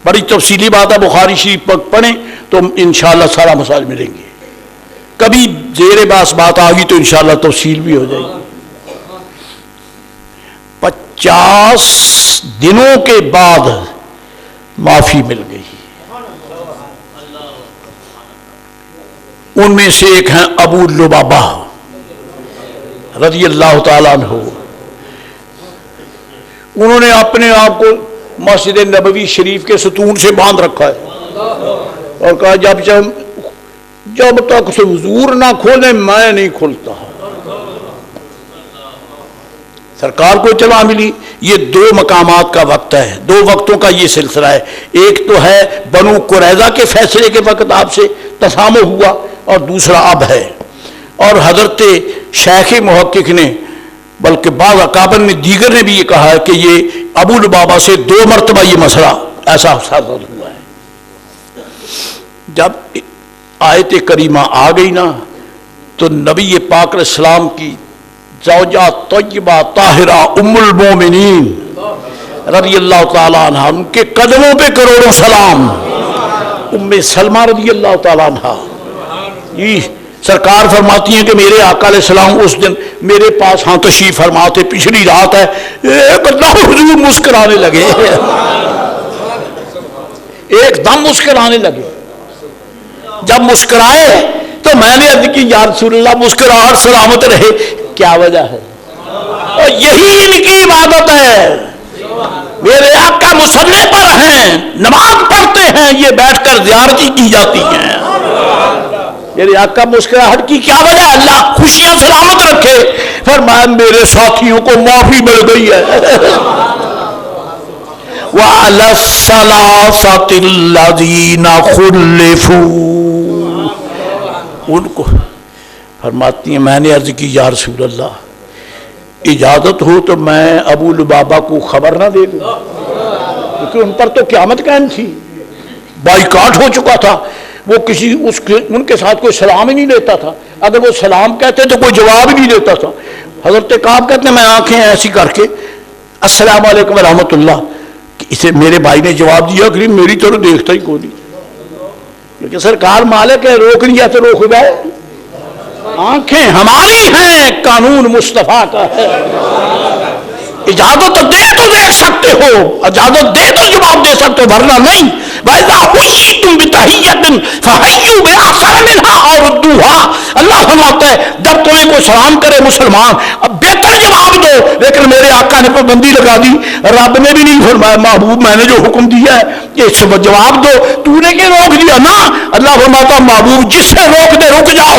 بڑی تفصیلی بات ہے، بخاری شریف پڑھیں تو انشاءاللہ سارا مسائل ملیں گے، کبھی زیر باس بات آ گئی تو انشاءاللہ تفصیل بھی ہو جائے گی۔ 50 دنوں کے بعد معافی مل گئی۔ ان میں سے ایک ہیں ابو لبابہ رضی اللہ تعالیٰ عنہ، انہوں نے اپنے آپ کو مسجد نبوی شریف کے ستون سے باندھ رکھا ہے اور کہا جب تک سے حضور نہ کھولے میں نہیں کھلتا۔ سرکار کو اطلاع ملی، یہ 2 مقامات کا وقت ہے، 2 وقتوں کا یہ سلسلہ ہے، ایک تو ہے بنو قریظہ کے فیصلے کے وقت آپ سے تسامح ہوا، اور دوسرا اب ہے۔ اور حضرت شیخ محقق نے بلکہ بعض اکابر نے دیگر نے بھی یہ کہا ہے کہ یہ ابو لبابہ سے 2 مرتبہ یہ مسئلہ ایسا صادر ہوا ہے۔ جب آیت کریمہ آ گئی نا تو نبی پاک علیہ السلام کی زوجہ طیبہ طاہرہ ام المومنین رضی اللہ تعالیٰ عنہ، ان کے قدموں پہ کروڑوں سلام، ام سلمہ رضی اللہ تعالیٰ عنہ، یہ سرکار فرماتی ہیں کہ میرے آقا علیہ السلام اس دن میرے پاس ہاں تشریف فرما تھے، پچھلی رات ہے، ایک دم حضور مسکرانے لگے، ایک دم مسکرانے لگے، جب مسکرائے تو میں نے عرض کی یا رسول اللہ مسکراہٹ سلامت رہے، کیا وجہ ہے؟ اور یہی ان کی عبادت ہے۔ میرے آقا مصلی پر ہیں، نماز پڑھتے ہیں، یہ بیٹھ کر زیارتی کی جاتی ہیں۔ میرے آقا مسکراہٹ کی کیا وجہ ہے؟ اللہ خوشیاں سلامت رکھے۔ فرمایا میرے ساتھیوں کو معافی مل گئی ہے۔ وَعَلَى الثَّلَاثَةِ الَّذِينَ خُلِّفُوا، ان کو فرماتی ہیں میں نے عرض کی یا رسول اللہ اجازت ہو تو میں ابو لبابہ کو خبر نہ دے دوں، کیونکہ ان پر تو قیامت قائم تھی، بائیکاٹ ہو چکا تھا، وہ ان کے ساتھ کوئی سلام ہی نہیں لیتا تھا، اگر وہ سلام کہتے تو کوئی جواب ہی نہیں دیتا تھا۔ حضرت کعب کہتے ہیں میں آنکھیں ایسی کر کے السلام علیکم ورحمۃ اللہ، اسے میرے بھائی نے جواب دیا کہ میری طرف دیکھتا ہی کوئی نہیں، لیکن سرکار مالک ہے، روک لیا تو روک گئے۔ آنکھیں ہماری ہیں، قانون مصطفیٰ کا ہے، اجازت دے تو دیکھ سکتے ہو، اجازت دے تو جواب دے سکتے ہو، ورنہ نہیں۔ وَإِذَا حُيِّيتُم بِتَحِيَّةٍ فَحَيُّوا بِأَحْسَنَ مِنْهَا أَوْ رُدُّوهَا، اللہ فرماتا ہے جب تمہیں کوئی سلام کرے مسلمان اب بہتر جواب دو، لیکن میرے آقا نے پابندی لگا دی، رب نے بھی نہیں فرمایا محبوب میں نے جو حکم دیا ہے کہ اس پر جواب دو، تو نے کہ روک دیا نا، اللہ فرماتا محبوب جس سے روک دے رک جاؤ۔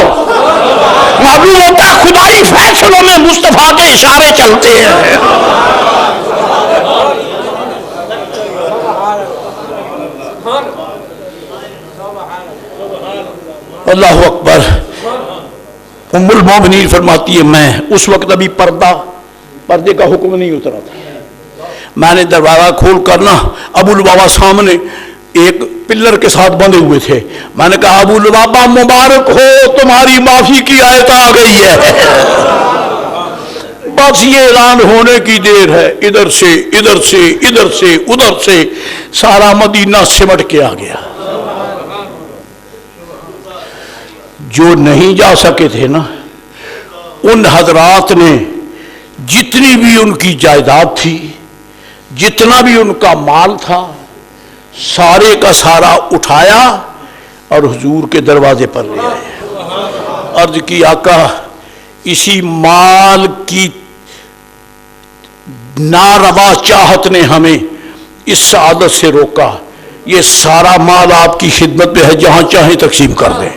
معلوم ہوتا ہے خدائی فیصلوں میں مصطفیٰ کے اشارے چلتے ہیں۔ اللہ اکبر۔ ام المومنین فرماتی ہے میں اس وقت ابھی پردے کا حکم نہیں اترا تھا، میں نے دروازہ کھول کر نا ابو لبابہ سامنے ایک پلر کے ساتھ بندھے ہوئے تھے، میں نے کہا ابو لبابہ مبارک ہو تمہاری معافی کی آیت آ گئی ہے، بس یہ اعلان ہونے کی دیر ہے۔ ادھر سے ادھر سے ادھر سے ادھر سے سارا مدینہ سمٹ کے آ گیا۔ جو نہیں جا سکے تھے نا ان حضرات نے جتنی بھی ان کی جائیداد تھی، جتنا بھی ان کا مال تھا، سارے کا سارا اٹھایا اور حضور کے دروازے پر لے آئے۔ عرض کی آقا اسی مال کی ناروا چاہت نے ہمیں اس سعادت سے روکا، یہ سارا مال آپ کی خدمت میں ہے، جہاں چاہیں تقسیم کر دیں۔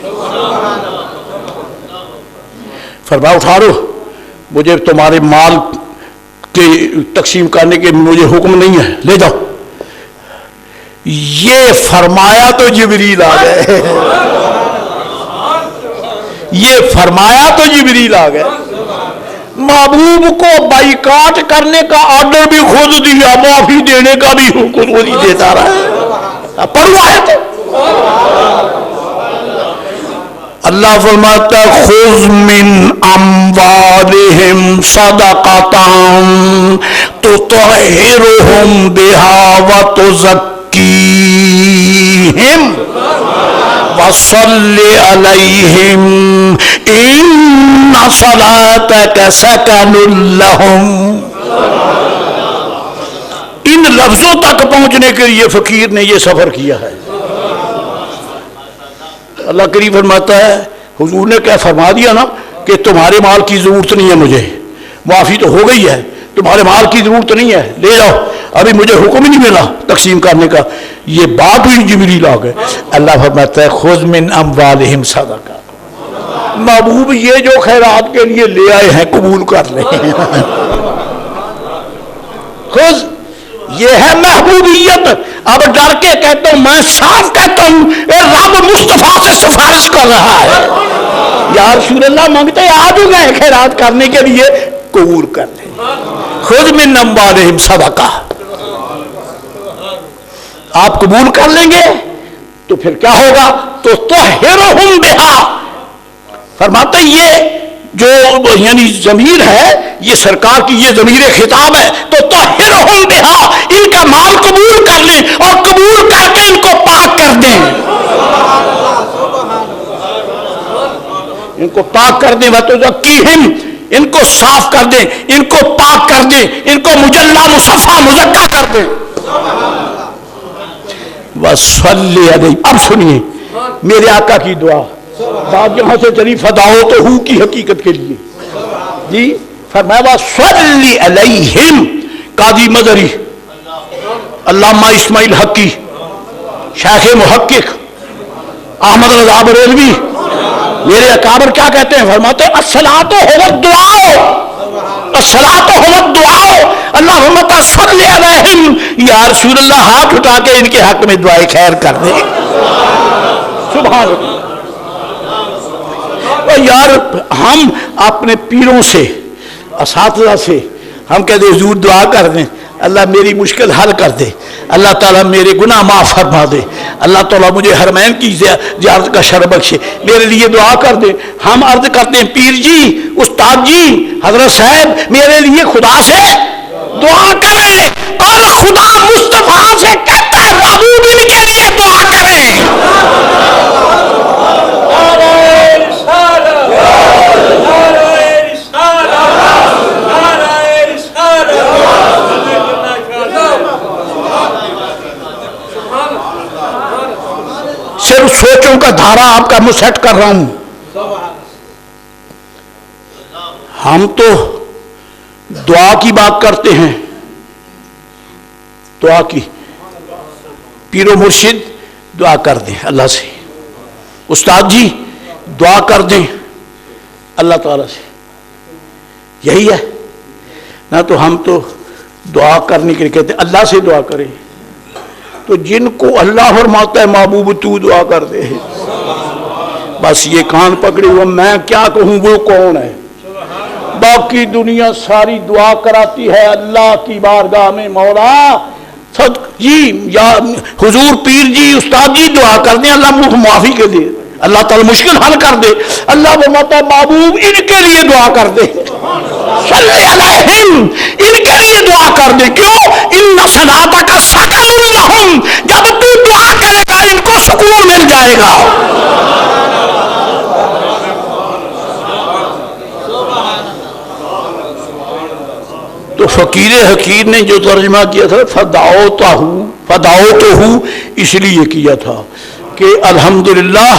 فرمایا اٹھا لو، مجھے تمہارے مال کے تقسیم کرنے کے مجھے حکم نہیں ہے، لے جاؤ۔ یہ فرمایا تو جبریل آ گئے، یہ فرمایا تو جبریل آ گئے۔ محبوب کو بائیکاٹ کرنے کا آرڈر بھی خود دیا، معافی دینے کا بھی حکم خود ہی دیتا رہا۔ پڑھوا ہے تو اللہ فرماتا ہے خذ من اموالہم صدقۃ تطہرہم بہا وتزکیہم وصل علیہم ان صلاتک سکن لہم۔ ان لفظوں تک پہنچنے کے لیے فقیر نے یہ سفر کیا ہے۔ اللہ کریم فرماتا ہے حضور نے کیا فرما دیا نا کہ تمہارے مال کی ضرورت نہیں ہے، مجھے معافی تو ہو گئی ہے، تمہارے مال کی ضرورت نہیں ہے، لے جاؤ، ابھی مجھے حکم ہی نہیں ملا تقسیم کرنے کا۔ یہ بات ہوئی جبریل آ گئے۔ اللہ فرماتا ہے خذ من اموالہم صدقہ، محبوب یہ جو خیرات کے لیے لے آئے ہیں قبول کر لیں۔ خذ یہ ہے محبوبیت۔ اب ڈر کے کہتا ہوں، میں صاف کہتا ہوں رب مصطفیٰ سے سفارش کر رہا ہے، یا رسول اللہ مانگتے آ جو گئے خیرات کرنے کے لیے، قبول کر لیں۔ خذ من اموالہم صدقہ، آپ قبول کر لیں گے تو پھر کیا ہوگا؟ تو طہرہم بہا، فرماتے یہ جو یعنی ضمیر ہے یہ سرکار کی یہ ضمیر خطاب ہے، تو طہرہم بہا، ان کا مال قبول کر لیں اور قبول کر کے ان کو پاک کر دیں، ان کو پاک کر دیں، وتزکیہم، ان کو صاف کر دیں، ان کو پاک کر دیں، ان کو مجلہ مصفہ مزکہ کر دیں۔ وصلی علیہ، اب سنیے میرے آقا کی دعا بات یہاں سے چلی فداؤ تو ہوں کی حقیقت کے لیے جی فرمایا صلی علیہم قاضی مدری علامہ اسماعیل حقی شیخ محقق احمد رضا بریلوی میرے اکابر کیا کہتے ہیں فرماتے ہیں الصلاۃ هو الدعاء الصلاۃ هو الدعاء اللہ فرماتا صلی علیہم یا رسول اللہ ہاتھ اٹھا کے ان کے حق میں دعائے خیر کر دیں سبحان اللہ یار ہم اپنے پیروں سے اساتذہ سے ہم کہتے ہیں حضور دعا کر دیں اللہ میری مشکل حل کر دے اللہ تعالیٰ میرے گناہ معاف فرما دے اللہ تعالیٰ مجھے حرمین کی زیارت کا شرف بخشے میرے لیے دعا کر دے ہم عرض کرتے ہیں پیر جی استاد جی حضرت صاحب میرے لیے خدا سے دعا کریں اور خدا مصطفیٰ سے کہتا ہے محبوب ان کے لیے دعا کریں صرف سوچوں کا دھارا آپ کا میں سیٹ کر رہا ہوں ہم تو دعا کی بات کرتے ہیں دعا کی پیر و مرشد دعا کر دیں اللہ سے استاد جی دعا کر دیں اللہ تعالیٰ سے یہی ہے نہ تو ہم تو دعا کرنے کے لیے کہتے ہیں اللہ سے دعا کریں تو جن کو اللہ فرماتا ہے محبوب تو دعا کر دے بس یہ کان پکڑے ہوئے میں کیا کہوں وہ کون ہے باقی دنیا ساری دعا کراتی ہے اللہ کی بارگاہ میں مولا جی یا حضور پیر جی استاد جی دعا کر دیں اللہ مجھ معافی کے لیے اللہ تعالی مشکل حل کر دے اللہ فرماتا ہے محبوب ان کے لیے دعا کر دے صلی علیہم ان کے لیے دعا کر دے کیوں ان صلاتک سکن لہم جب تو دعا کرے گا ان کو سکون مل جائے گا تو فقیر حکیم نے جو ترجمہ کیا تھا فداؤ تو ہوں اس لیے کیا تھا کہ الحمدللہ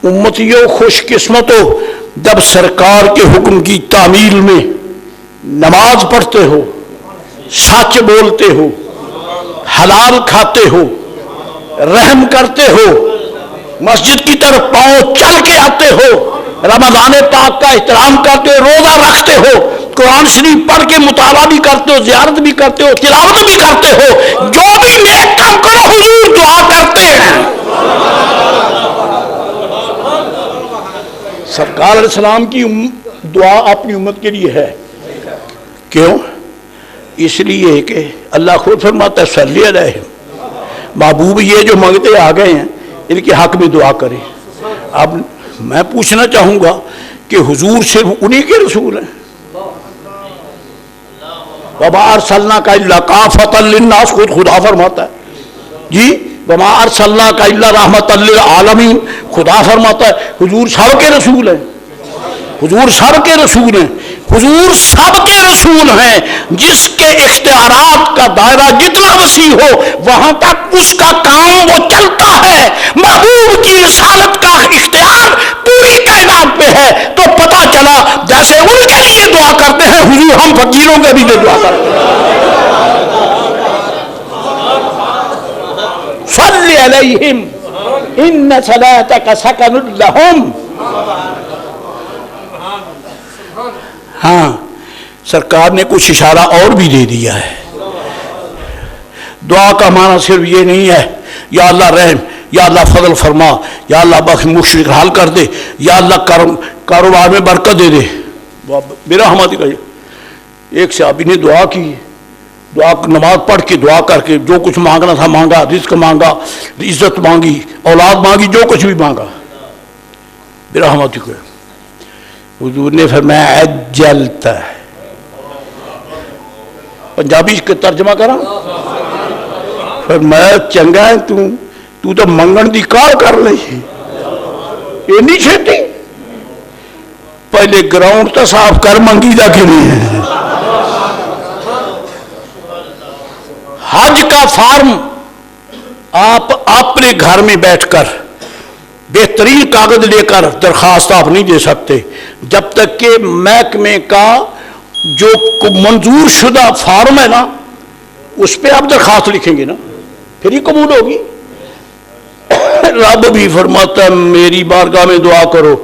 امتیوں خوش قسمتوں جب سرکار کے حکم کی تعمیل میں نماز پڑھتے ہو سچ بولتے ہو حلال کھاتے ہو رحم کرتے ہو مسجد کی طرف پاؤں چل کے آتے ہو رمضان پاک کا احترام کرتے ہو روزہ رکھتے ہو قرآن شریف پڑھ کے مطالعہ بھی کرتے ہو زیارت بھی کرتے ہو تلاوت بھی کرتے ہو جو بھی نیک کام کرو حضور دعا کرتے ہیں سرکار علیہ السلام کی دعا اپنی امت کے لیے ہے کیوں اس لیے کہ اللہ خود فرماتا ہے صلی علیہ محبوب یہ جو منگتے آ گئے ہیں ان کے حق میں دعا کریں اب میں پوچھنا چاہوں گا کہ حضور صرف انہی کے رسول ہیں وَمَا أَرْسَلْنَاكَ إِلَّا كَافَةً لِلنَّاسِ خود خدا فرماتا ہے جی وَمَا أَرْسَلْنَاكَ إِلَّا رَحْمَةً لِلْعَالَمِينَ خدا فرماتا ہے حضور سب کے رسول ہیں حضور سب کے رسول ہیں حضور سب کے رسول ہیں جس کے اختیارات کا دائرہ جتنا وسیع ہو وہاں تک اس کا کام وہ چلتا ہے محبوب کی رسالت کا اختیار پوری کائنات پہ ہے تو پتہ چلا جیسے ان کے لیے دعا کرتے ہیں حضور ہم فقیروں کے بھی دعا کرتے ہیں صلی علیہم ان صلاتک سکن لہم ہاں سرکار نے کچھ اشارہ اور بھی دے دیا ہے دعا کا معنی صرف یہ نہیں ہے یا اللہ رحم یا اللہ فضل فرما یا اللہ بخش مشرق حل کر دے یا اللہ کاروبار میں برکت دے دے میرا ہماری کا ایک صحابی نے دعا کی دعا نماز پڑھ کے دعا کر کے جو کچھ مانگنا تھا مانگا رزق مانگا عزت مانگی اولاد مانگی جو کچھ بھی مانگا میرا ہماری کو حضور نے فرمایا عجلت پنجابی کا ترجمہ کرا فرمایا چنگا ہے تو تو منگن دی کار کر لئی اینی چھٹی پہلے گراؤنڈ تو صاف کر منگی دا کہ نہیں ہے حج کا فارم آپ اپنے گھر میں بیٹھ کر بہترین کاغذ لے کر درخواست آپ نہیں دے سکتے جب تک کہ محکمے کا جو منظور شدہ فارم ہے نا اس پہ آپ درخواست لکھیں گے نا پھر ہی قبول ہوگی. رب بھی فرماتا ہے میری بارگاہ میں دعا کرو،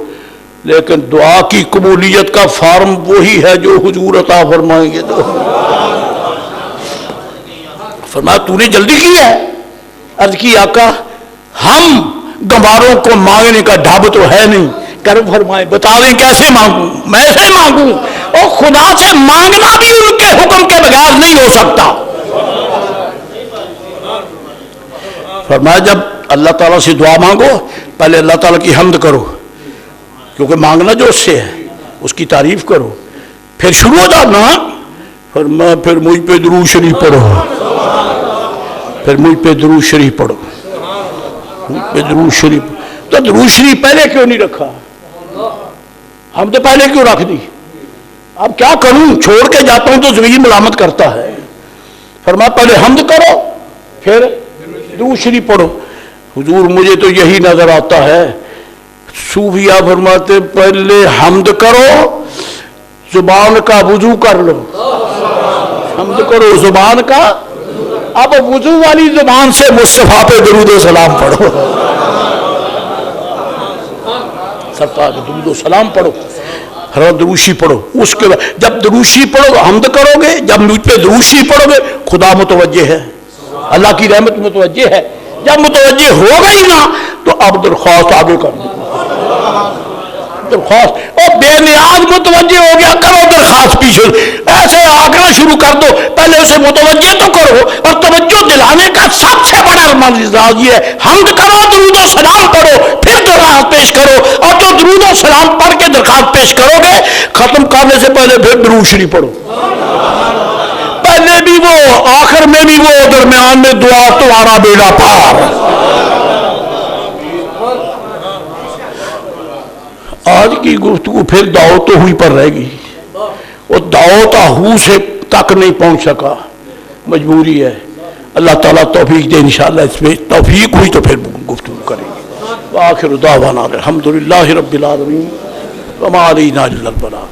لیکن دعا کی قبولیت کا فارم وہی ہے جو حضور عطا فرمائیں گے. تو فرمایا تو نے جلدی کی ہے. عرض کی آقا ہم گنواروں کو مانگنے کا ڈھب تو ہے نہیں. کرم فرمائے بتا دیں کیسے مانگوں، میں سے مانگوں، اور خدا سے مانگنا بھی ان کے حکم کے بغیر نہیں ہو سکتا. فرمایا جب اللہ تعالیٰ سے دعا مانگو پہلے اللہ تعالیٰ کی حمد کرو، کیونکہ مانگنا جو اس سے ہے اس کی تعریف کرو، پھر شروع ہو جانا. فرمایا پھر مجھ پہ درود شریف پڑھو، پھر مجھ پہ درود شریف پڑھو، مجھ پہ درود شریف. تو درود شریف پہلے کیوں نہیں رکھا؟ ہم تو پہلے کیوں رکھ دی؟ اب کیا کروں، چھوڑ کے جاتا ہوں تو زمین ملامت کرتا ہے. فرمایا پہلے حمد کرو پھر درود شریف پڑھو. حضور مجھے تو یہی نظر آتا ہے صوفیہ فرماتے پہلے حمد کرو زبان کا وضو کر لو. حمد کرو زبان کا، اب وضو والی زبان سے مصطفیٰ پہ درود و سلام پڑھو. سرکار پہ درود و سلام پڑھو، ہر دروشی پڑھو. اس کے بعد جب دروشی پڑھو حمد کرو گے، جب مجھ پہ دروشی پڑھو گے خدا متوجہ ہے، اللہ کی رحمت متوجہ ہے. جب متوجہ ہو گئی نا تو اب درخواست آگے کر دو. درخواست اور بے نیاز متوجہ ہو گیا کرو درخواست پیچھے ایسے آگنا شروع کر دو. پہلے اسے متوجہ تو کرو، اور توجہ دلانے کا سب سے بڑا راز یہ ہے حمد کرو، درود و سلام پڑھو، پھر درخواست پیش کرو. اور جو درود و سلام پڑھ کے درخواست پیش کرو گے ختم کرنے سے پہلے پھر درود شریف پڑھو. پہلے بھی وہ آخر میں بھی وہ درمیان میں دعا تمہارا بیڑا پار. آج کی گفتگو پھر دعوت ہوئی پر رہ گئی، وہ دعوت ہو سے تک نہیں پہنچ سکا، مجبوری ہے. اللہ تعالیٰ توفیق دے، انشاءاللہ اس میں توفیق ہوئی تو پھر گفتگو کریں گے. وآخر دعوانا الحمدللہ رب العالمین وما علینا الا البلاغ.